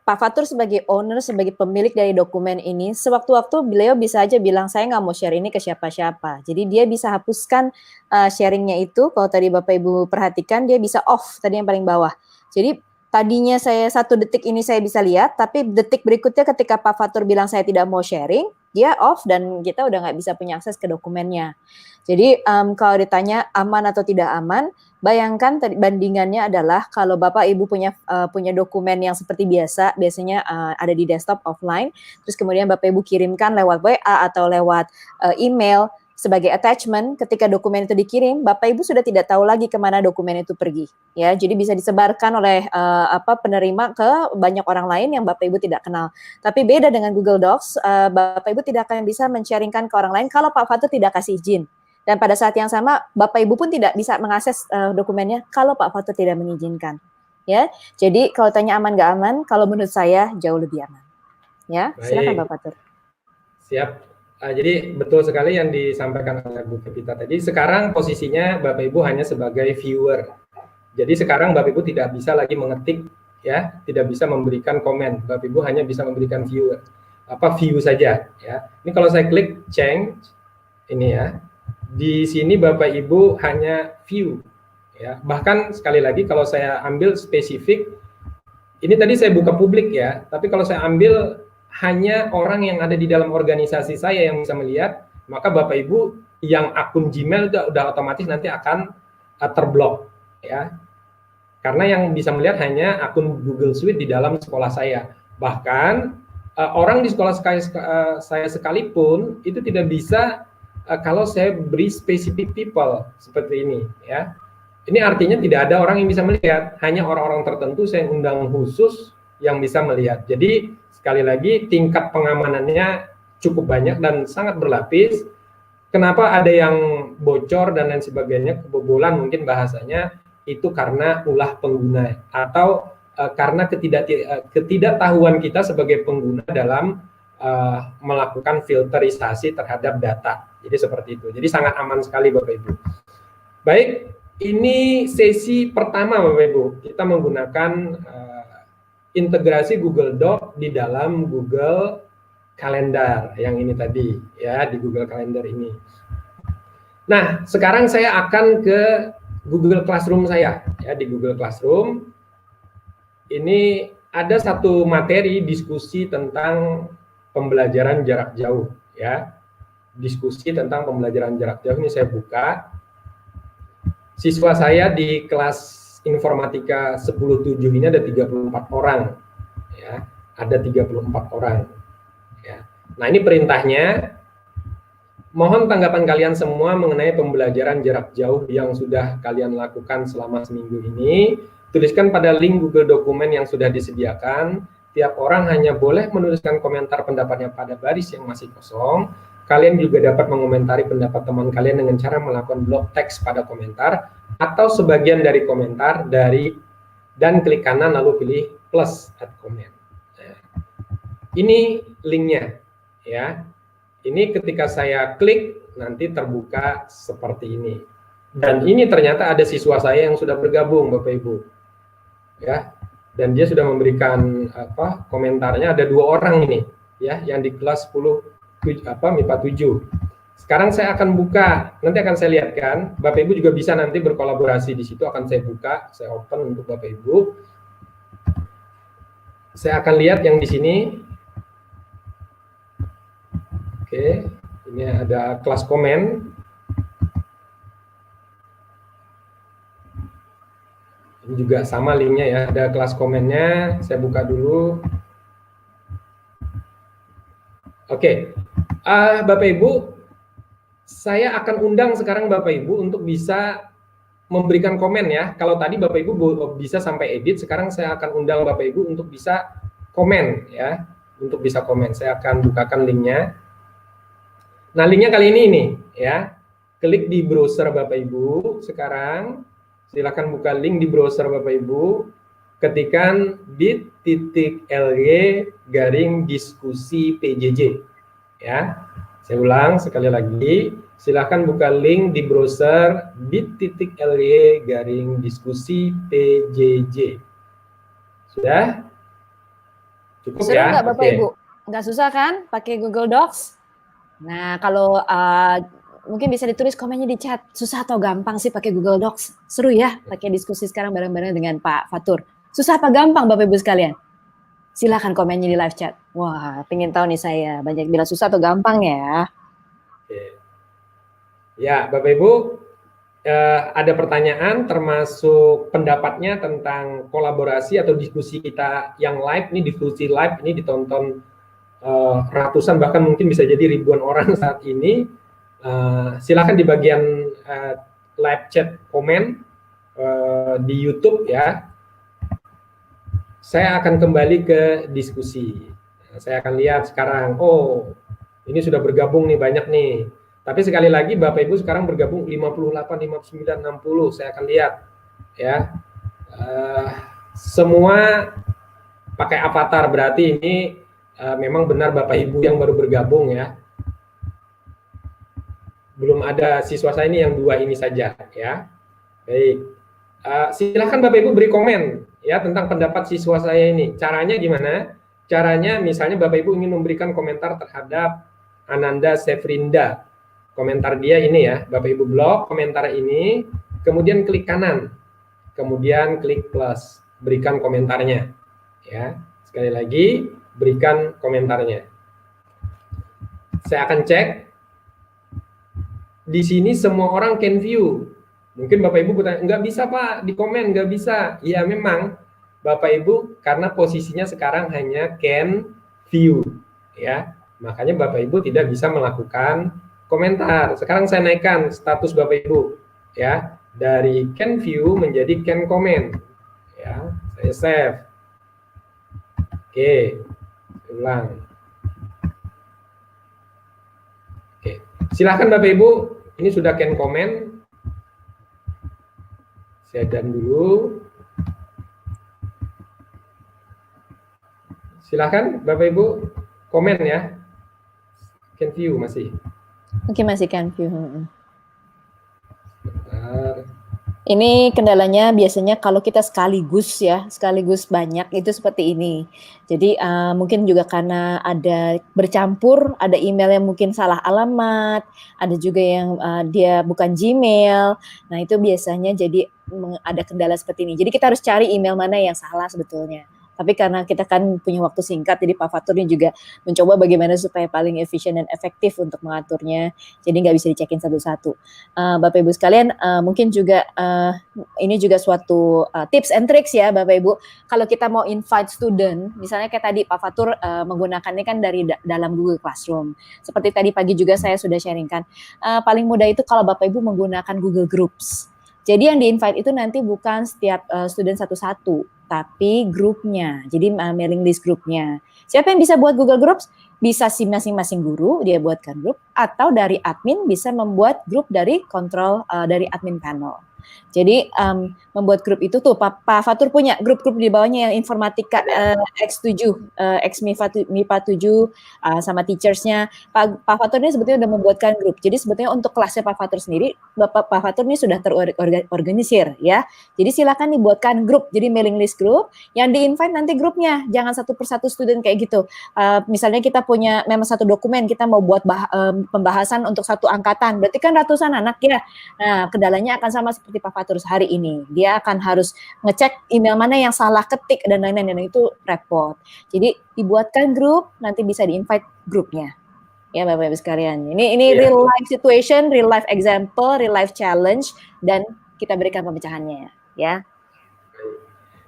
Pak Fatur sebagai owner, sebagai pemilik dari dokumen ini, sewaktu-waktu beliau bisa aja bilang saya nggak mau share ini ke siapa-siapa. Jadi dia bisa hapuskan sharingnya itu. Kalau tadi Bapak Ibu perhatikan, dia bisa off tadi yang paling bawah. Jadi tadinya saya 1 detik ini saya bisa lihat, tapi detik berikutnya ketika Pak Fatur bilang saya tidak mau sharing, dia off dan kita udah nggak bisa punya akses ke dokumennya. Jadi kalau ditanya aman atau tidak aman, bayangkan bandingannya adalah kalau Bapak Ibu punya dokumen yang seperti biasanya ada di desktop offline, terus kemudian Bapak Ibu kirimkan lewat WA atau lewat email sebagai attachment. Ketika dokumen itu dikirim, Bapak Ibu sudah tidak tahu lagi kemana dokumen itu pergi, ya. Jadi bisa disebarkan oleh penerima ke banyak orang lain yang Bapak Ibu tidak kenal. Tapi beda dengan Google Docs, Bapak Ibu tidak akan bisa men-sharingkan ke orang lain kalau Pak Fatur tidak kasih izin. Dan pada saat yang sama, Bapak Ibu pun tidak bisa mengakses dokumennya kalau Pak Fatur tidak mengizinkan. Ya, jadi kalau tanya aman nggak aman, kalau menurut saya jauh lebih aman. Ya, silakan Pak Fatur. Siap. Jadi betul sekali yang disampaikan oleh Bu Pevita tadi. Sekarang posisinya Bapak Ibu hanya sebagai viewer. Jadi sekarang Bapak Ibu tidak bisa lagi mengetik, ya, tidak bisa memberikan komen. Bapak Ibu hanya bisa memberikan view saja, ya. Ini kalau saya klik change, ini ya, di sini Bapak Ibu hanya view, ya. Bahkan sekali lagi kalau saya ambil spesifik, ini tadi saya buka publik ya, tapi kalau saya ambil hanya orang yang ada di dalam organisasi saya yang bisa melihat, maka Bapak Ibu yang akun Gmail udah otomatis nanti akan terblok, ya. Karena yang bisa melihat hanya akun Google Suite di dalam sekolah saya. Bahkan orang di sekolah saya sekalipun itu tidak bisa kalau saya beri specific people seperti ini, ya. Ini artinya tidak ada orang yang bisa melihat, hanya orang-orang tertentu saya undang khusus yang bisa melihat. Jadi sekali lagi tingkat pengamanannya cukup banyak dan sangat berlapis. Kenapa ada yang bocor dan lain sebagainya, kebobolan mungkin bahasanya, itu karena ulah pengguna atau karena ketidaktahuan kita sebagai pengguna dalam melakukan filterisasi terhadap data. Jadi seperti itu. Jadi sangat aman sekali Bapak Ibu. Baik, ini sesi pertama Bapak Ibu. Kita menggunakan integrasi Google Doc di dalam Google Calendar yang ini tadi, ya, di Google Calendar ini. Nah, sekarang saya akan ke Google Classroom saya, ya. Di Google Classroom ini ada satu materi diskusi tentang pembelajaran jarak jauh, ya. Diskusi tentang pembelajaran jarak jauh ini saya buka. Siswa saya di kelas informatika 10.7 ini ada 34 orang, ya. Ada 34 orang, ya. Nah, ini perintahnya. Mohon tanggapan kalian semua mengenai pembelajaran jarak jauh yang sudah kalian lakukan selama seminggu ini. Tuliskan pada link Google Dokumen yang sudah disediakan. Tiap orang hanya boleh menuliskan komentar pendapatnya pada baris yang masih kosong. Kalian juga dapat mengomentari pendapat teman kalian dengan cara melakukan blok teks pada komentar atau sebagian dari komentar dan klik kanan lalu pilih plus add comment. Nah, ini linknya, ya. Ini ketika saya klik nanti terbuka seperti ini. Dan ini ternyata ada siswa saya yang sudah bergabung Bapak Ibu. Ya. Dan dia sudah memberikan komentarnya, ada 2 orang ini, ya, yang di kelas 10 MIPA 7. Sekarang saya akan buka, nanti akan saya lihatkan. Bapak Ibu juga bisa nanti berkolaborasi di situ, akan saya buka, saya open untuk Bapak Ibu. Saya akan lihat yang di sini. Oke, ini ada kelas komen. Ini juga sama linknya ya, ada kelas komennya. Saya buka dulu. Oke, Bapak Ibu, saya akan undang sekarang Bapak Ibu untuk bisa memberikan komen ya. Kalau tadi Bapak Ibu bisa sampai edit, sekarang saya akan undang Bapak Ibu untuk bisa komen ya, untuk bisa komen. Saya akan bukakan linknya. Nah, linknya kali ini ya. Klik di browser Bapak Ibu sekarang. Silakan buka link di browser Bapak Ibu. Ketikan bit.ly/diskusi PJJ. Ya. Saya ulang sekali lagi. Silakan buka link di browser bit.ly/diskusi PJJ. Sudah? Cukup Sudah ya? nggak Bapak Ibu? Nggak susah kan pakai Google Docs? Nah, kalau mungkin bisa ditulis komennya di chat. Susah atau gampang sih pakai Google Docs? Seru ya pakai diskusi sekarang bareng-bareng dengan Pak Fatur. Susah apa gampang Bapak Ibu sekalian? Silahkan komennya di live chat. Wah, pengen tahu nih saya. Banyak bilang susah atau gampang ya. Oke. Ya, Bapak Ibu, ada pertanyaan termasuk pendapatnya tentang kolaborasi atau diskusi kita yang live. Ini diskusi live, ini ditonton ratusan bahkan mungkin bisa jadi ribuan orang saat ini. Silakan di bagian live chat komen di YouTube ya. Saya akan kembali ke diskusi. Saya akan lihat sekarang, oh ini sudah bergabung nih banyak nih. Tapi sekali lagi Bapak Ibu sekarang bergabung 58, 59, 60. Saya akan lihat ya. Semua pakai avatar, berarti ini memang benar Bapak Ibu yang baru bergabung ya. belum ada siswa saya ini yang 2 ini saja ya. Baik. Silahkan Bapak Ibu beri komen ya tentang pendapat siswa saya ini. Caranya gimana? Caranya misalnya Bapak Ibu ingin memberikan komentar terhadap Ananda Sefrinda. Komentar dia ini ya, Bapak Ibu blok komentar ini, kemudian klik kanan, kemudian klik plus, berikan komentarnya. Ya, sekali lagi berikan komentarnya. Saya akan cek. Di sini semua orang can view. Mungkin Bapak Ibu bertanya, nggak bisa Pak, di komen nggak bisa. Ya memang, Bapak Ibu karena posisinya sekarang hanya can view, ya. Makanya Bapak Ibu tidak bisa melakukan komentar. Sekarang saya naikkan status Bapak Ibu, ya, dari can view menjadi can comment, ya. Saya save. Oke, ulang. Oke, silahkan Bapak Ibu, ini sudah can comment. Saya dan dulu. Silahkan Bapak Ibu komen ya. Can view masih. Oke, masih can view. Bentar. Ini kendalanya biasanya kalau kita sekaligus ya, sekaligus banyak itu seperti ini. Jadi mungkin juga karena ada bercampur, ada email yang mungkin salah alamat, ada juga yang dia bukan Gmail. Nah itu biasanya jadi ada kendala seperti ini. Jadi kita harus cari email mana yang salah sebetulnya. Tapi karena kita kan punya waktu singkat, jadi Pak Fatur ini juga mencoba bagaimana supaya paling efisien dan efektif untuk mengaturnya. Jadi nggak bisa dicekin satu-satu. Bapak Ibu sekalian, mungkin juga ini juga suatu tips and tricks ya Bapak Ibu. Kalau kita mau invite student, misalnya kayak tadi Pak Fatur menggunakannya kan dari dalam Google Classroom. Seperti tadi pagi juga saya sudah sharingkan. Paling mudah itu kalau Bapak Ibu menggunakan Google Groups. Jadi yang di-invite itu nanti bukan setiap student satu-satu, tapi grupnya. Jadi mailing list grupnya. Siapa yang bisa buat Google Groups? Bisa si masing-masing guru dia buatkan grup, atau dari admin bisa membuat grup dari kontrol dari admin panel. Jadi membuat grup itu tuh Pak Fatur punya grup-grup di bawahnya yang informatika X7, MIPA 7 sama teachersnya. Pak Fatur ini sebetulnya udah membuatkan grup. Jadi sebetulnya untuk kelasnya Pak Fatur sendiri, Pak Fatur ini sudah terorganisir ya. Jadi silakan dibuatkan grup. Jadi mailing list grup yang di-invite nanti grupnya. Jangan satu persatu student kayak gitu. Misalnya kita punya memang satu dokumen, kita mau buat pembahasan untuk satu angkatan. Berarti kan ratusan anak ya. Nah, kendalanya akan sama seperti Pak Fatur hari ini. Dia akan harus ngecek email mana yang salah ketik dan lain-lain, dan itu repot. Jadi dibuatkan grup, nanti bisa di-invite grupnya. Ya Bapak Ibu sekalian. Ini real life situation, real life example, real life challenge, dan kita berikan pemecahannya ya.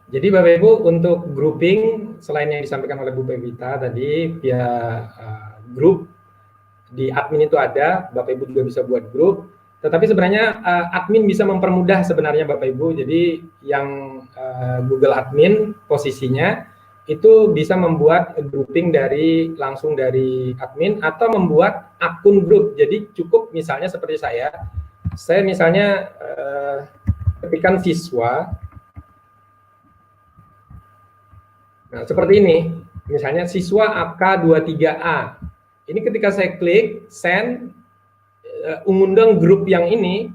Jadi Bapak Ibu untuk grouping selain yang disampaikan oleh Bu Pevita tadi via grup di admin itu ada, Bapak Ibu juga bisa buat grup. Tetapi sebenarnya admin bisa mempermudah sebenarnya Bapak Ibu. Jadi yang Google admin posisinya itu bisa membuat grouping langsung dari admin atau membuat akun grup. Jadi cukup misalnya seperti saya misalnya ketikkan siswa. Nah, seperti ini. Misalnya siswa AK23A. Ini ketika saya klik send mengundang grup yang ini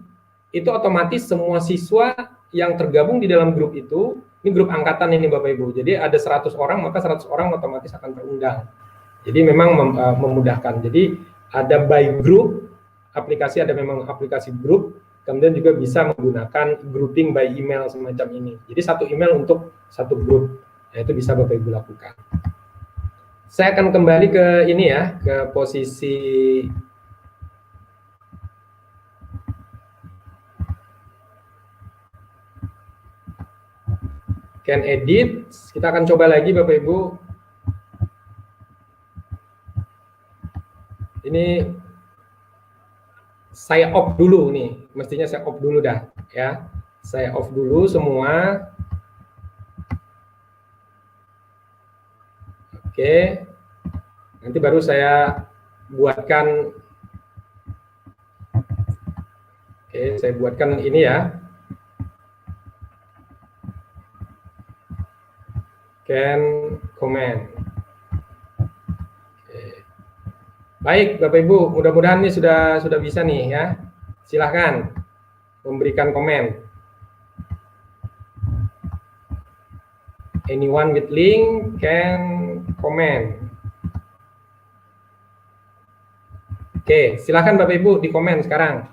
otomatis semua siswa yang tergabung di dalam grup itu, ini grup angkatan ini Bapak Ibu. Jadi ada 100 orang, maka 100 orang otomatis akan terundang. Jadi memang memudahkan. Jadi ada by group, ada memang aplikasi grup, kemudian juga bisa menggunakan grouping by email semacam ini. Jadi satu email untuk satu grup. Nah, itu bisa Bapak Ibu lakukan. Saya akan kembali ke ini ya, ke posisi can edit. Kita akan coba lagi Bapak Ibu. Ini saya off dulu nih, mestinya saya off dulu dah ya. Saya off dulu semua. Oke. Nanti baru saya buatkan. Oke, saya buatkan ini ya. Can comment. Oke. Baik, Bapak Ibu, mudah-mudahan ini sudah bisa nih ya. Silahkan memberikan komen. Anyone with link can comment. Oke, silahkan Bapak Ibu di komen sekarang.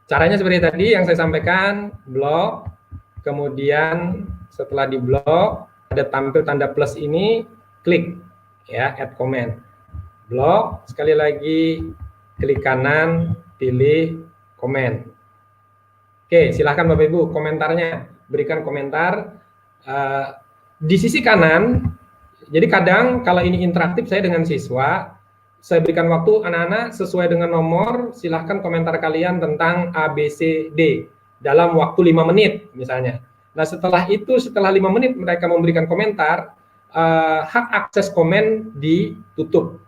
Caranya seperti tadi yang saya sampaikan, blok, kemudian setelah di blok ada tampil tanda plus ini, klik ya, add comment. Blok, sekali lagi klik kanan, pilih komen. Oke, silahkan Bapak Ibu komentarnya, berikan komentar. Di sisi kanan, jadi kadang kalau ini interaktif saya dengan siswa, saya berikan waktu anak-anak sesuai dengan nomor, silahkan komentar kalian tentang A, B, C, D dalam waktu 5 menit misalnya. Nah setelah itu, setelah 5 menit mereka memberikan komentar, hak akses komen ditutup.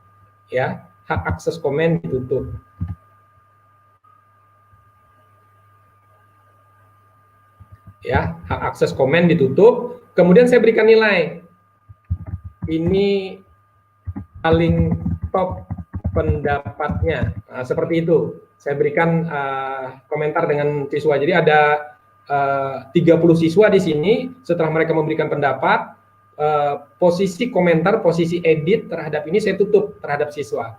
Ya, hak akses komen ditutup. Ya, hak akses komen ditutup. Kemudian saya berikan nilai. Ini paling top pendapatnya. Nah, seperti itu. Saya berikan komentar dengan siswa. Jadi ada 30 siswa di sini. Setelah mereka memberikan pendapat, posisi komentar, posisi edit terhadap ini saya tutup terhadap siswa.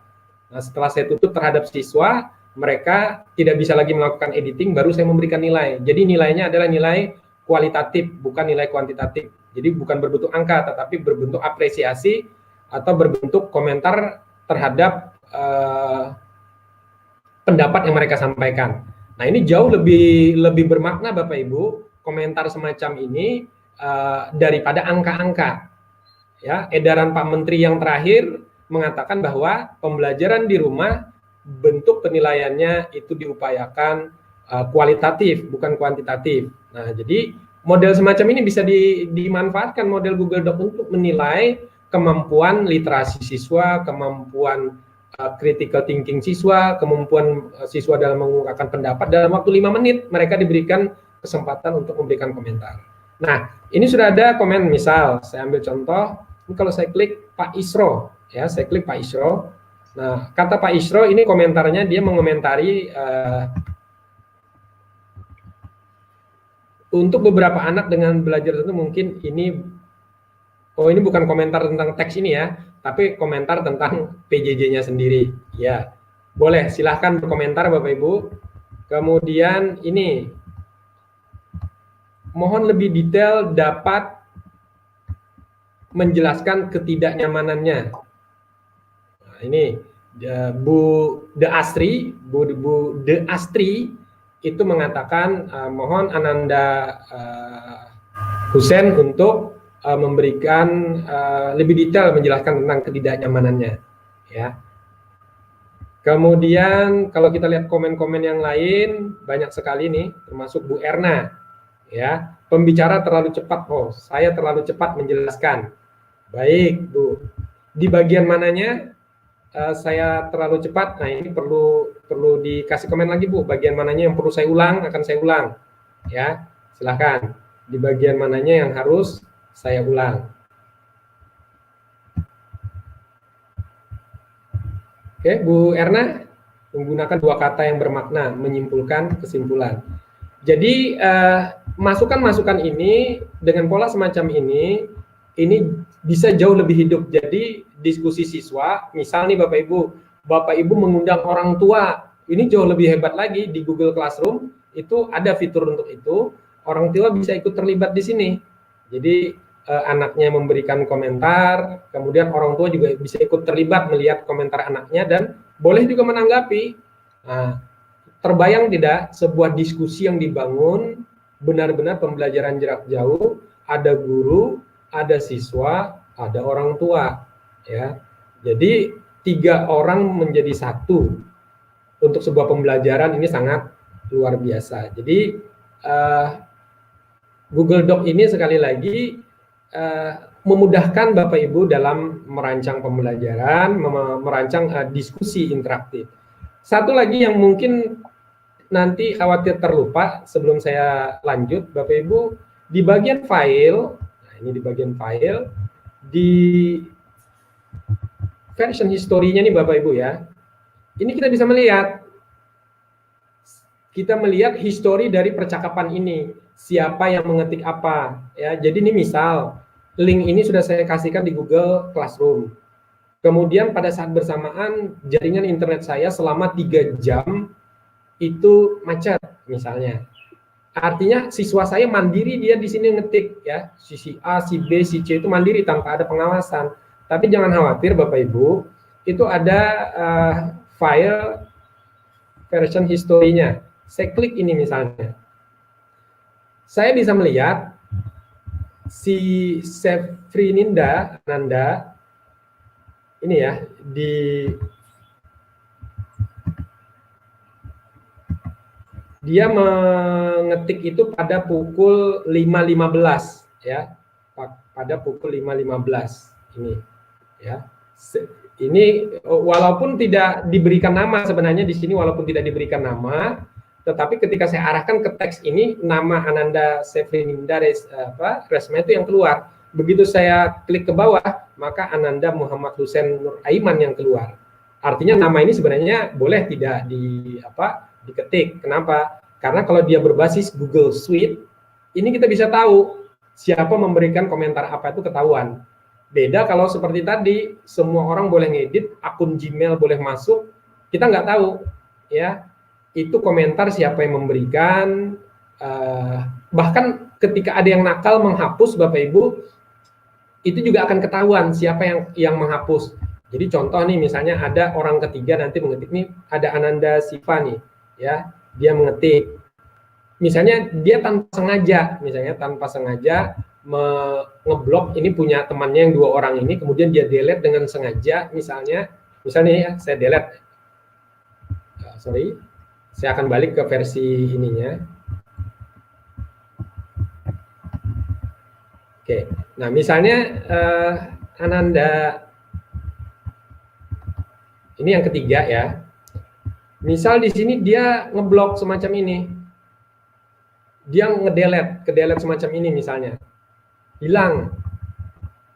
Nah, setelah saya tutup terhadap siswa, mereka tidak bisa lagi melakukan editing, baru saya memberikan nilai. Jadi nilainya adalah nilai kualitatif, bukan nilai kuantitatif. Jadi bukan berbentuk angka, tetapi berbentuk apresiasi atau berbentuk komentar terhadap pendapat yang mereka sampaikan. Nah ini jauh lebih bermakna Bapak Ibu, komentar semacam ini daripada angka-angka. Ya, edaran Pak Menteri yang terakhir mengatakan bahwa pembelajaran di rumah bentuk penilaiannya itu diupayakan kualitatif bukan kuantitatif. Nah, jadi model semacam ini bisa dimanfaatkan model Google Doc untuk menilai kemampuan literasi siswa, kemampuan critical thinking siswa, kemampuan siswa dalam mengungkapkan pendapat dalam waktu 5 menit mereka diberikan kesempatan untuk memberikan komentar. Nah, ini sudah ada komen, misal saya ambil contoh, ini kalau saya klik Pak Isro, ya saya klik Pak Isro. Nah, kata Pak Isro ini komentarnya, dia mengomentari untuk beberapa anak dengan belajar itu mungkin ini, oh ini bukan komentar tentang teks ini ya, tapi komentar tentang PJJ-nya sendiri. Ya, boleh silahkan berkomentar Bapak Ibu. Kemudian ini, mohon lebih detail dapat menjelaskan ketidaknyamanannya. Nah, ini Bu De Astri itu mengatakan mohon Ananda Husen untuk memberikan lebih detail menjelaskan tentang ketidaknyamanannya. Ya. Kemudian kalau kita lihat komen-komen yang lain banyak sekali nih, termasuk Bu Erna. Ya, pembicara terlalu cepat. Oh, saya terlalu cepat menjelaskan. Baik, Bu. Di bagian mananya saya terlalu cepat? Nah, ini perlu dikasih komen lagi, Bu. Bagian mananya yang perlu saya ulang, akan saya ulang. Ya, silakan. Di bagian mananya yang harus saya ulang. Oke, Bu Erna, menggunakan 2 kata yang bermakna, menyimpulkan kesimpulan. Jadi masukan-masukan ini dengan pola semacam ini bisa jauh lebih hidup. Jadi diskusi siswa, misal nih Bapak Ibu mengundang orang tua, ini jauh lebih hebat lagi. Di Google Classroom itu ada fitur untuk itu, orang tua bisa ikut terlibat di sini. Jadi anaknya memberikan komentar, kemudian orang tua juga bisa ikut terlibat melihat komentar anaknya dan boleh juga menanggapi. Nah, terbayang tidak sebuah diskusi yang dibangun benar-benar pembelajaran jarak jauh, ada guru, ada siswa, ada orang tua, ya. Jadi 3 orang menjadi satu untuk sebuah pembelajaran ini sangat luar biasa. Jadi Google Doc ini sekali lagi memudahkan Bapak Ibu dalam merancang pembelajaran, merancang diskusi interaktif. Satu lagi yang mungkin nanti khawatir terlupa sebelum saya lanjut, Bapak Ibu, di bagian file, nah ini di bagian file, di version historinya nih Bapak Ibu ya. Ini kita bisa melihat. Kita melihat histori dari percakapan ini. Siapa yang mengetik apa. Ya, jadi ini misal, link ini sudah saya kasihkan di Google Classroom. Kemudian pada saat bersamaan, jaringan internet saya selama 3 jam itu macet misalnya. Artinya siswa saya mandiri, dia di sini ngetik ya, si A, si B, si C itu mandiri tanpa ada pengawasan. Tapi jangan khawatir Bapak Ibu, itu ada file version historinya. Saya klik ini misalnya. Saya bisa melihat si Sefrininda Ananda ini ya, dia mengetik itu pada pukul 5.15 ya. Pada pukul 5.15 ini ya. Ini walaupun tidak diberikan nama sebenarnya di sini, walaupun tidak diberikan nama, tetapi ketika saya arahkan ke teks ini, nama Ananda Sefrininda Resma itu yang keluar. Begitu saya klik ke bawah, maka Ananda Muhammad Hussein Nur Aiman yang keluar. Artinya nama ini sebenarnya boleh tidak diketik. Kenapa? Karena kalau dia berbasis Google Suite, ini kita bisa tahu siapa memberikan komentar apa itu ketahuan. Beda kalau seperti tadi, semua orang boleh ngedit, akun Gmail boleh masuk, kita nggak tahu ya itu komentar siapa yang memberikan. Bahkan ketika ada yang nakal menghapus Bapak Ibu, itu juga akan ketahuan siapa yang menghapus. Jadi contoh nih, misalnya ada orang ketiga nanti mengetik nih, ada Ananda Siva nih ya, dia mengetik misalnya dia tanpa sengaja ngeblok ini punya temannya yang 2 orang ini, kemudian dia delete dengan sengaja, misalnya ya, saya delete, saya akan balik ke versi ininya. Oke, nah misalnya Ananda ini yang ketiga ya, misal di sini dia ngeblok semacam ini, dia kedelete semacam ini misalnya, hilang.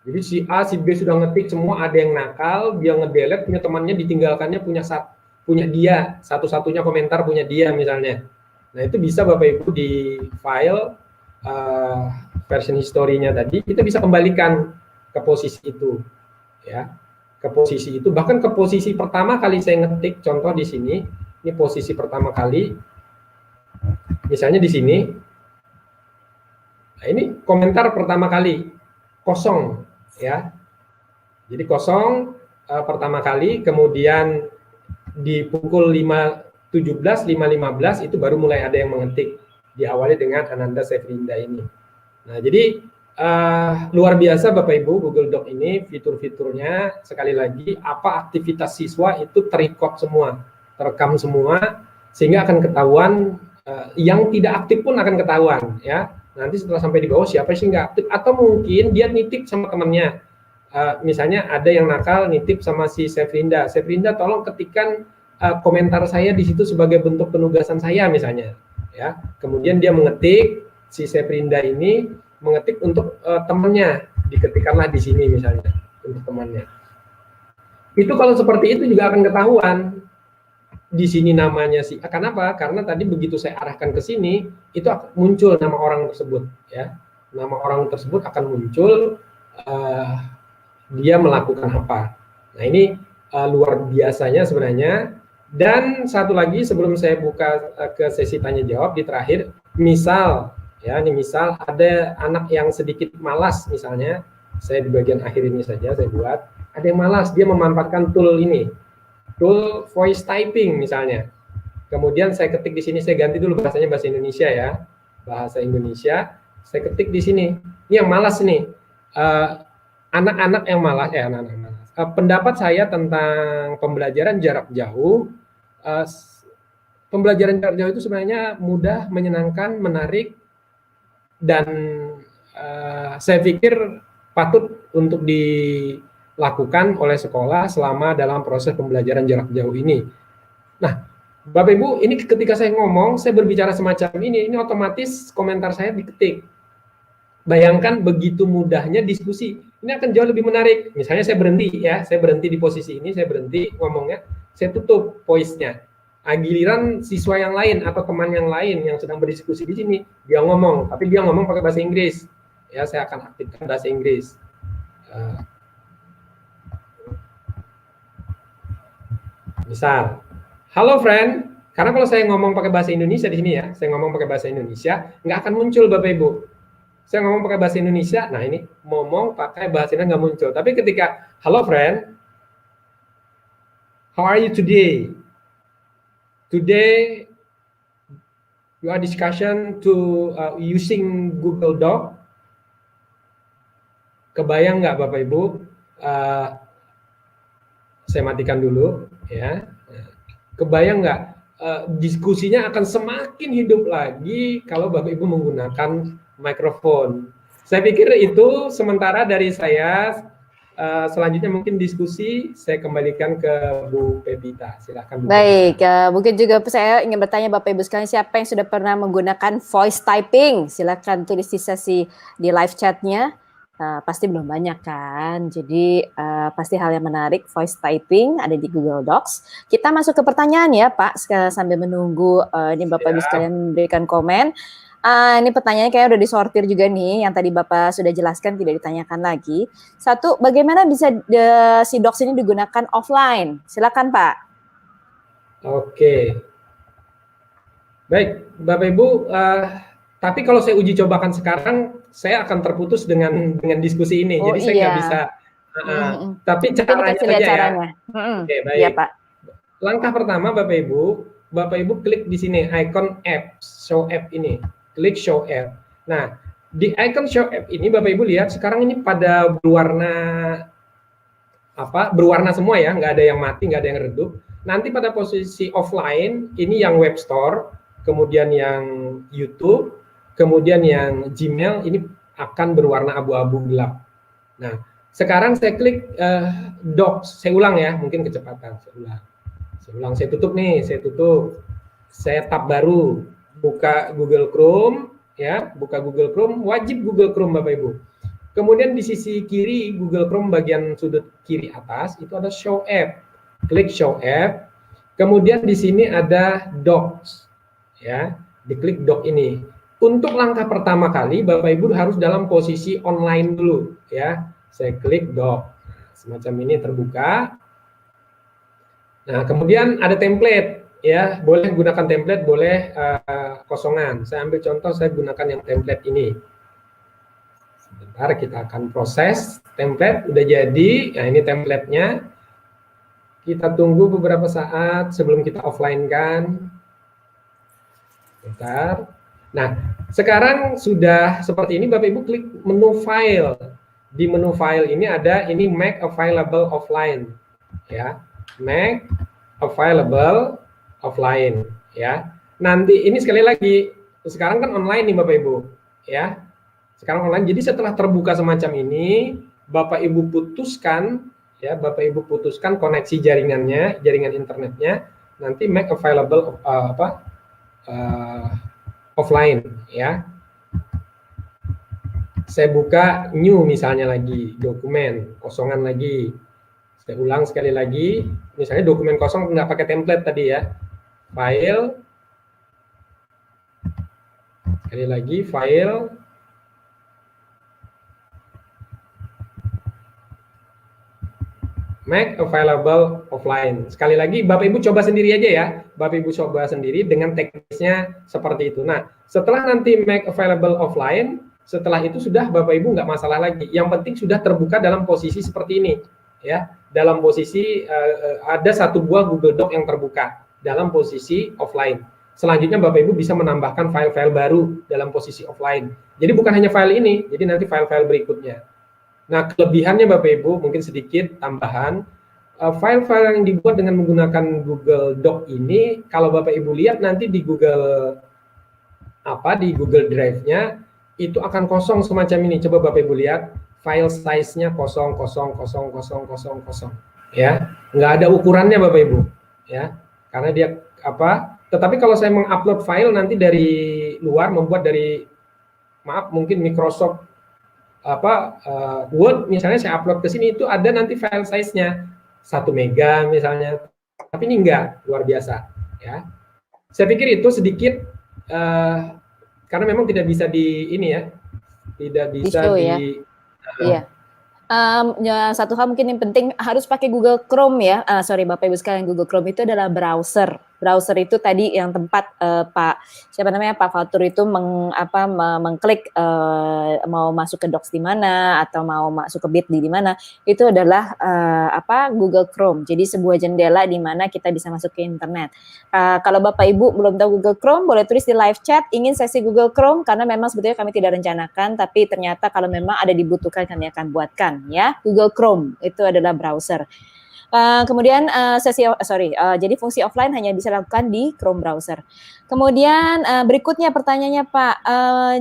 Jadi si A, si B sudah ngetik semua, ada yang nakal, dia ngedelete, punya temannya ditinggalkannya, punya dia, satu-satunya komentar punya dia misalnya. Nah itu bisa Bapak Ibu di file version historinya tadi, kita bisa kembalikan ke posisi itu ya, ke posisi itu, bahkan ke posisi pertama kali saya ngetik. Contoh di sini, ini posisi pertama kali, misalnya di sini. Nah, ini komentar pertama kali kosong ya, jadi kosong pertama kali, kemudian di pukul 5.17, 5.15 itu baru mulai ada yang mengetik, diawali dengan Ananda Sefrininda ini. Nah jadi luar biasa Bapak Ibu, Google Doc ini fitur-fiturnya, sekali lagi, apa aktivitas siswa itu terekam semua, sehingga akan ketahuan, yang tidak aktif pun akan ketahuan ya. Nanti setelah sampai di bawah, siapa sih nggak aktif, atau mungkin dia nitip sama temannya. Misalnya ada yang nakal nitip sama si Sefrininda, tolong ketikkan komentar saya di situ sebagai bentuk penugasan saya misalnya ya. Kemudian dia mengetik, si Sefrininda ini mengetik untuk temannya, diketikkanlah di sini misalnya untuk temannya. Itu kalau seperti itu juga akan ketahuan di sini namanya sih. Kenapa? Karena tadi begitu saya arahkan ke sini, itu muncul nama orang tersebut ya. Nama orang tersebut akan muncul, dia melakukan apa. Nah ini luar biasanya sebenarnya. Dan satu lagi sebelum saya buka ke sesi tanya jawab di terakhir, misal ya, ini misal ada anak yang sedikit malas misalnya, saya di bagian akhir ini saja saya buat, ada yang malas, dia memanfaatkan tool ini, tool voice typing misalnya. Kemudian saya ketik di sini, saya ganti dulu bahasanya bahasa Indonesia ya, bahasa Indonesia. Saya ketik di sini. Ini yang malas nih, anak-anak yang malas, anak-anak malas. Pendapat saya tentang pembelajaran jarak jauh, pembelajaran jarak jauh itu sebenarnya mudah, menyenangkan, menarik, dan saya pikir patut untuk dilakukan oleh sekolah selama dalam proses pembelajaran jarak jauh ini. Nah, Bapak Ibu, ini ketika saya ngomong, saya berbicara semacam ini otomatis komentar saya diketik. Bayangkan begitu mudahnya diskusi. ini akan jauh lebih menarik. Misalnya saya berhenti ya, saya berhenti di posisi ini, saya berhenti ngomongnya, saya tutup voice-nya. Giliran siswa yang lain atau teman yang lain yang sedang berdiskusi di sini, dia ngomong, tapi dia ngomong pakai bahasa Inggris. Ya, saya akan aktifkan bahasa Inggris. Misal, halo friend, karena kalau saya ngomong pakai bahasa Indonesia di sini ya, saya ngomong pakai bahasa Indonesia, nggak akan muncul Bapak Ibu. Saya ngomong pakai bahasa Indonesia, nah ini ngomong pakai bahasa Indonesia nggak muncul. Tapi ketika, halo friend, how are you today? Today, you are discussion to using Google Doc. Kebayang nggak Bapak Ibu? Saya matikan dulu ya. Kebayang nggak diskusinya akan semakin hidup lagi kalau Bapak Ibu menggunakan mikrofon. Saya pikir itu sementara dari saya. Selanjutnya mungkin diskusi saya kembalikan ke Bu Pevita. Silakan Bu. Baik, mungkin juga saya ingin bertanya Bapak Ibu sekalian, siapa yang sudah pernah menggunakan voice typing? Silakan tulis di sesi di live chatnya. Pasti belum banyak kan, jadi pasti hal yang menarik voice typing ada di Google Docs. Kita masuk ke pertanyaan ya Pak, sambil menunggu ini Bapak Ibu sekalian memberikan komen. Ini pertanyaannya kayak udah disortir juga nih, yang tadi Bapak sudah jelaskan tidak ditanyakan lagi. Satu, bagaimana bisa si Docs ini digunakan offline? Silakan Pak. Oke. Baik, Bapak Ibu, tapi kalau saya uji cobakan sekarang, saya akan terputus dengan diskusi ini. Jadi saya nggak bisa. Tapi caranya saja ya. Oke, baik. Iya, Pak. Langkah pertama Bapak Ibu klik di sini icon app, show app ini. Klik show app. Nah, di icon show app ini Bapak Ibu lihat sekarang ini pada berwarna berwarna semua ya, nggak ada yang mati, nggak ada yang redup. Nanti pada posisi offline ini yang web store, kemudian yang YouTube, kemudian yang Gmail ini akan berwarna abu-abu gelap. Nah, sekarang saya klik Docs, saya ulang ya, mungkin kecepatan, saya tutup nih, saya tab baru, buka Google Chrome, ya, buka Google Chrome, wajib Google Chrome Bapak Ibu. Kemudian di sisi kiri Google Chrome bagian sudut kiri atas itu ada Show App, klik Show App, kemudian di sini ada Docs, ya, diklik Doc ini. Untuk langkah pertama kali Bapak Ibu harus dalam posisi online dulu, ya. Saya klik Doc, semacam ini terbuka. Nah, kemudian ada template, ya, boleh gunakan template, boleh kosongan. Saya ambil contoh, saya gunakan yang template ini. Sebentar, kita akan proses template, udah jadi. Nah, ini templatenya. Kita tunggu beberapa saat sebelum kita offline kan. Bentar. Nah, sekarang sudah seperti ini, Bapak Ibu klik menu file. Di menu file ini ada ini make available offline, ya. Make available offline, ya. Nanti ini sekali lagi, sekarang kan online nih Bapak Ibu, ya. Sekarang online, jadi setelah terbuka semacam ini, Bapak Ibu putuskan, ya, Bapak Ibu putuskan koneksi jaringannya, jaringan internetnya, nanti make available offline, ya. Saya buka new misalnya lagi, dokumen, kosongan lagi. Saya ulang sekali lagi, misalnya dokumen kosong nggak pakai template tadi ya. File, sekali lagi file, make available offline. Sekali lagi Bapak Ibu coba sendiri aja ya. Bapak Ibu coba sendiri dengan teknisnya seperti itu. Nah, setelah nanti make available offline, setelah itu sudah Bapak Ibu nggak masalah lagi. Yang penting sudah terbuka dalam posisi seperti ini, ya. Dalam posisi ada satu buah Google Doc yang terbuka dalam posisi offline. Selanjutnya Bapak Ibu bisa menambahkan file-file baru dalam posisi offline. Jadi bukan hanya file ini, jadi nanti file-file berikutnya. Nah, kelebihannya Bapak Ibu mungkin sedikit tambahan, file-file yang dibuat dengan menggunakan Google Doc ini, kalau Bapak Ibu lihat nanti di Google Drive-nya itu akan kosong semacam ini. Coba Bapak Ibu lihat, file size-nya kosong, ya, nggak ada ukurannya Bapak Ibu, ya, karena dia tetapi kalau saya mengupload file nanti dari luar, membuat dari, maaf, mungkin Microsoft Word misalnya saya upload ke sini itu ada nanti file size-nya 1 mega misalnya, tapi ini enggak, luar biasa ya. Saya pikir itu sedikit karena memang tidak bisa di ini ya, tidak bisa Di-show ya. Iya. Ya, satu hal mungkin yang penting harus pakai Google Chrome ya. Sorry Bapak Ibu sekalian, Google Chrome itu adalah browser. Browser itu tadi yang tempat Pak Fatur itu mengklik mau masuk ke Docs di mana atau mau masuk ke Bitly di mana, itu adalah Google Chrome. Jadi sebuah jendela di mana kita bisa masuk ke internet. Kalau Bapak Ibu belum tahu Google Chrome, boleh tulis di live chat ingin sesi Google Chrome, karena memang sebetulnya kami tidak rencanakan, tapi ternyata kalau memang ada dibutuhkan kami akan buatkan ya. Google Chrome itu adalah browser. Kemudian jadi fungsi offline hanya bisa dilakukan di Chrome browser. Kemudian berikutnya pertanyaannya Pak,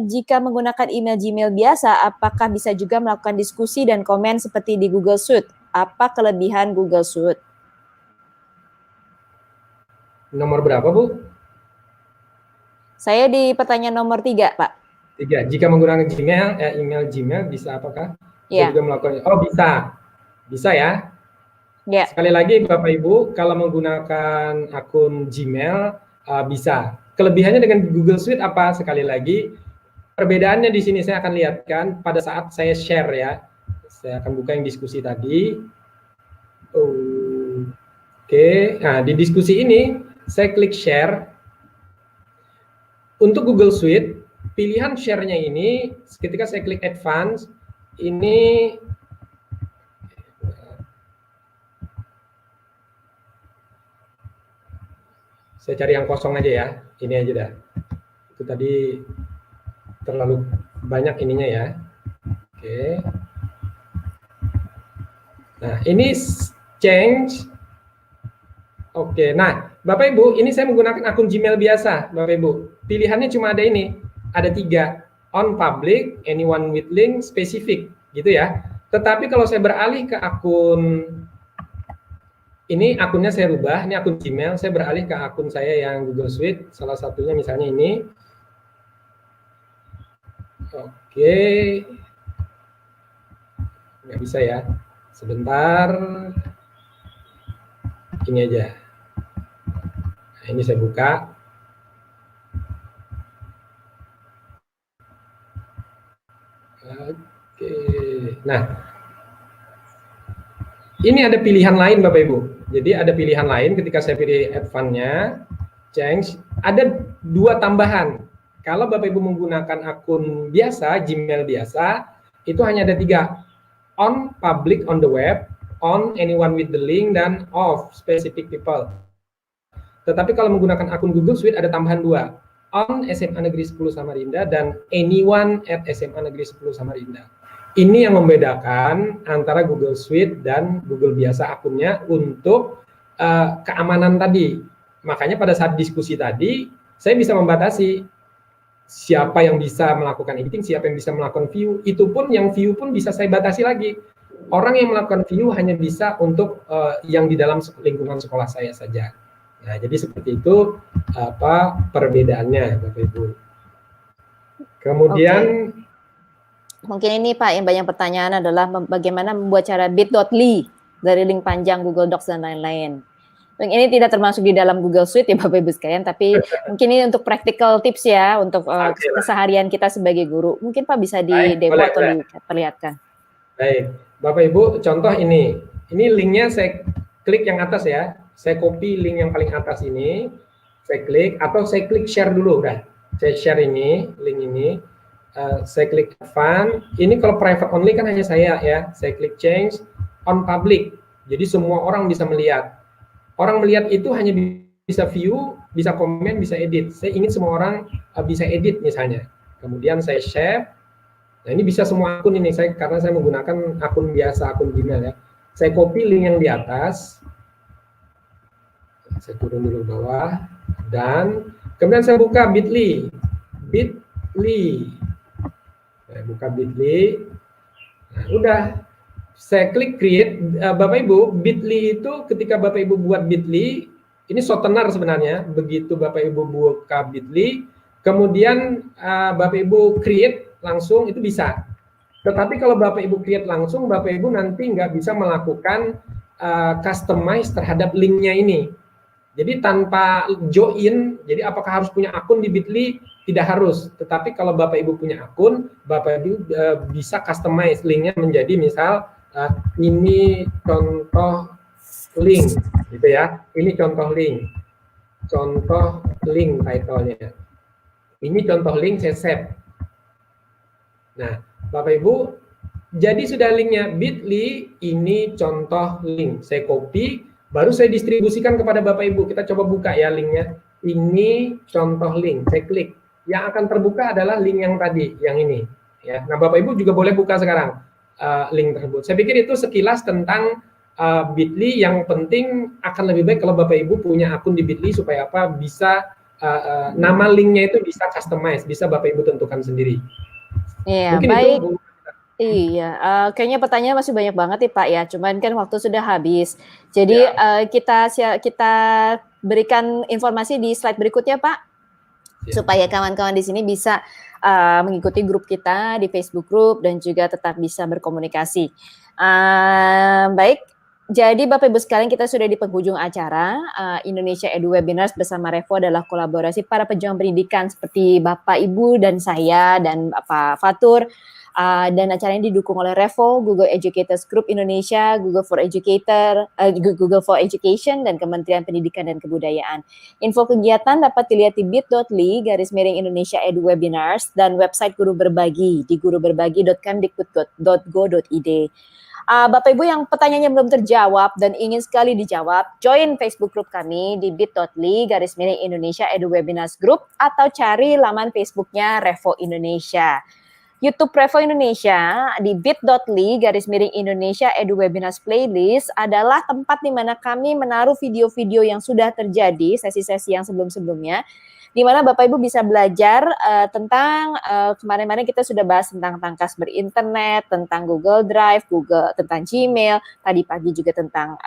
jika menggunakan email Gmail biasa, apakah bisa juga melakukan diskusi dan komen seperti di Google Suite? Apa kelebihan Google Suite? Nomor berapa Bu? Saya di pertanyaan nomor 3 Pak. 3. Jika menggunakan email Gmail bisa apakah? Ya. Juga melakukan, bisa ya. Ya. Sekali lagi Bapak Ibu, kalau menggunakan akun Gmail bisa. Kelebihannya dengan Google Suite apa? Sekali lagi, perbedaannya di sini saya akan lihatkan pada saat saya share ya. Saya akan buka yang diskusi tadi. Oke, nah di diskusi ini saya klik share. Untuk Google Suite, pilihan share-nya ini ketika saya klik advance, ini saya cari yang kosong aja ya, ini aja dah. Itu tadi terlalu banyak ininya ya. Oke. Nah, ini change. Oke, nah Bapak Ibu, ini saya menggunakan akun Gmail biasa, Bapak Ibu. Pilihannya cuma ada ini, ada 3. On public, anyone with link, specific, gitu ya. Tetapi kalau saya beralih ke akun ini, akunnya saya rubah, ini akun Gmail, saya beralih ke akun saya yang Google Suite, salah satunya misalnya ini. Oke. Nggak bisa ya, sebentar. Ini aja. Nah, ini saya buka. Oke. Nah, ini ada pilihan lain Bapak Ibu. Jadi ada pilihan lain ketika saya pilih advance-nya, change, ada 2 tambahan. Kalau Bapak Ibu menggunakan akun biasa, Gmail biasa, itu hanya ada 3. On public on the web, on anyone with the link, dan off specific people. Tetapi kalau menggunakan akun Google Suite ada tambahan 2. On SMA Negeri 10 Samarinda dan anyone at SMA Negeri 10 Samarinda. Ini yang membedakan antara Google Suite dan Google biasa akunnya untuk keamanan tadi. Makanya pada saat diskusi tadi, saya bisa membatasi siapa yang bisa melakukan editing, siapa yang bisa melakukan view. Itu pun yang view pun bisa saya batasi lagi. Orang yang melakukan view hanya bisa untuk yang di dalam lingkungan sekolah saya saja. Nah, jadi seperti itu perbedaannya, Bapak Ibu. Kemudian mungkin ini Pak, yang banyak pertanyaan adalah bagaimana membuat cara bit.ly dari link panjang Google Docs dan lain-lain. Ini tidak termasuk di dalam Google Suite ya Bapak Ibu sekalian, tapi mungkin ini untuk practical tips ya, untuk keseharian kita sebagai guru. Mungkin Pak bisa di demo atau diperlihatkan. Baik, Bapak Ibu, contoh ini linknya saya klik yang atas ya, saya copy link yang paling atas ini, saya klik, atau saya klik share dulu, udah, saya share ini, link ini, saya klik advance, ini kalau private only kan hanya saya ya, saya klik change, on public, jadi semua orang bisa melihat. Orang melihat itu hanya bisa view, bisa komen, bisa edit. Saya ingin semua orang bisa edit misalnya. Kemudian saya share. Nah, ini bisa semua akun ini, karena saya menggunakan akun biasa, akun Gmail ya. Saya copy link yang di atas. Saya turun dulu ke bawah. Dan kemudian saya buka bit.ly. Saya buka bit.ly. Nah, udah. Saya klik create, Bapak Ibu, bit.ly itu ketika Bapak Ibu buat bit.ly, ini shortener sebenarnya, begitu Bapak Ibu buka bit.ly, kemudian Bapak Ibu create langsung itu bisa. Tetapi kalau Bapak Ibu create langsung, Bapak Ibu nanti nggak bisa melakukan customize terhadap linknya ini. Jadi tanpa join, jadi apakah harus punya akun di Bitly? Tidak harus. Tetapi kalau Bapak Ibu punya akun, Bapak Ibu bisa customize linknya menjadi misal ini contoh link, gitu ya. Ini contoh link title-nya. Ini contoh link saya save. Nah, Bapak Ibu, jadi sudah linknya Bitly, ini contoh link. Saya copy, baru saya distribusikan kepada Bapak Ibu. Kita coba buka ya linknya. Ini contoh link, saya klik. Yang akan terbuka adalah link yang tadi, yang ini. Ya. Nah, Bapak Ibu juga boleh buka sekarang link tersebut. Saya pikir itu sekilas tentang Bitly. Yang penting akan lebih baik kalau Bapak Ibu punya akun di Bitly supaya apa, bisa nama linknya itu bisa customize, bisa Bapak Ibu tentukan sendiri. Iya, mungkin baik. itu, Bu. Iya, kayaknya pertanyaan masih banyak banget nih Pak ya, cuman kan waktu sudah habis. Jadi Ya. kita berikan informasi di slide berikutnya Pak, Ya. supaya kawan-kawan di sini bisa mengikuti grup kita di Facebook Group dan juga tetap bisa berkomunikasi. Baik, jadi Bapak Ibu sekalian, kita sudah di penghujung acara. Indonesia Edu Webinars bersama Revo adalah kolaborasi para pejuang pendidikan seperti Bapak Ibu dan saya dan Pak Fatur. Dan acara ini didukung oleh Revo, Google Educators Group Indonesia, Google for Education, dan Kementerian Pendidikan dan Kebudayaan. Info kegiatan dapat dilihat di bit.ly/Indonesia Edu Webinars dan website Guru Berbagi di guruberbagi.kemdikbud.go.id. Bapak Ibu yang pertanyaannya belum terjawab dan ingin sekali dijawab, join Facebook group kami di bit.ly/Indonesia Edu Webinars Group atau cari laman Facebooknya Revo Indonesia. YouTube Revo Indonesia di bit.ly/Indonesia Edu Webinars Playlist adalah tempat di mana kami menaruh video-video yang sudah terjadi, sesi-sesi yang sebelum-sebelumnya, di mana Bapak Ibu bisa belajar tentang kemarin-kemarin kita sudah bahas tentang tangkas berinternet, tentang Google Drive, tentang Gmail, tadi pagi juga tentang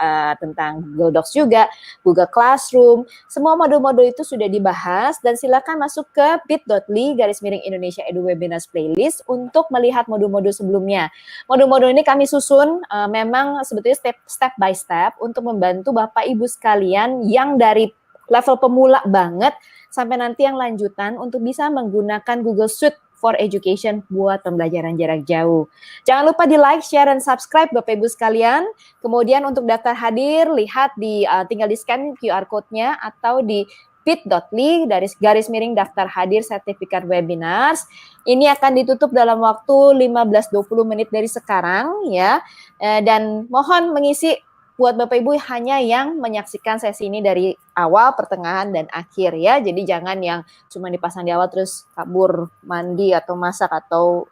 Google Docs juga, Google Classroom. Semua modul-modul itu sudah dibahas dan silakan masuk ke bit.ly/Indonesia Edu Webinars Playlist untuk melihat modul-modul sebelumnya. Modul-modul ini kami susun memang sebetulnya step by step untuk membantu Bapak Ibu sekalian yang dari level pemula banget sampai nanti yang lanjutan untuk bisa menggunakan Google Suite for Education buat pembelajaran jarak jauh. Jangan lupa di like, share, dan subscribe Bapak Ibu sekalian. Kemudian untuk daftar hadir, lihat tinggal di scan QR code-nya atau di bit.ly/daftar hadir sertifikat webinars. Ini akan ditutup dalam waktu 15-20 menit dari sekarang ya. Dan mohon mengisi buat Bapak Ibu hanya yang menyaksikan sesi ini dari awal, pertengahan, dan akhir ya. Jadi jangan yang cuma dipasang di awal terus kabur mandi atau masak atau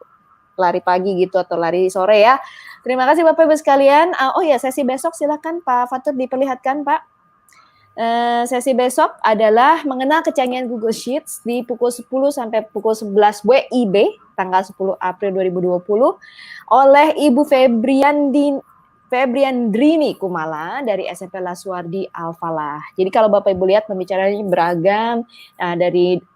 lari pagi gitu atau lari sore ya. Terima kasih Bapak Ibu sekalian. Oh ya, sesi besok silakan Pak Fatur diperlihatkan Pak. Sesi besok adalah mengenal kecanggihan Google Sheets di pukul 10 sampai pukul 11 WIB tanggal 10 April 2020 oleh Ibu Febriandrini Kumala dari SMP Lasuardi Al-Falah. Jadi kalau Bapak Ibu lihat pembicaranya beragam,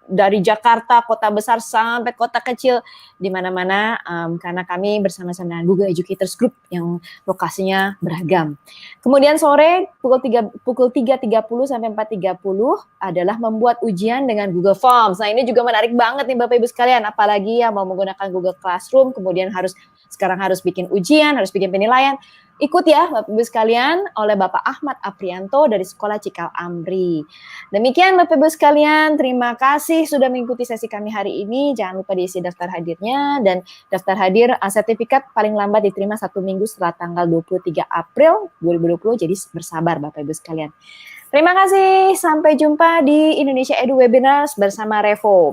dari Jakarta, kota besar sampai kota kecil, di mana-mana karena kami bersama-sama dengan Google Educators Group yang lokasinya beragam. Kemudian sore pukul 3.30 sampai 4.30 adalah membuat ujian dengan Google Forms. Nah ini juga menarik banget nih Bapak Ibu sekalian, apalagi yang mau menggunakan Google Classroom, kemudian sekarang harus bikin ujian, harus bikin penilaian. Ikut ya Bapak Ibu sekalian oleh Bapak Ahmad Aprianto dari Sekolah Cikal Amri. Demikian Bapak Ibu sekalian, terima kasih sudah mengikuti sesi kami hari ini. Jangan lupa diisi daftar hadirnya dan daftar hadir sertifikat paling lambat diterima 1 minggu setelah tanggal 23 April 2020. Jadi bersabar Bapak Ibu sekalian. Terima kasih, sampai jumpa di Indonesia Edu Webinars bersama Revo.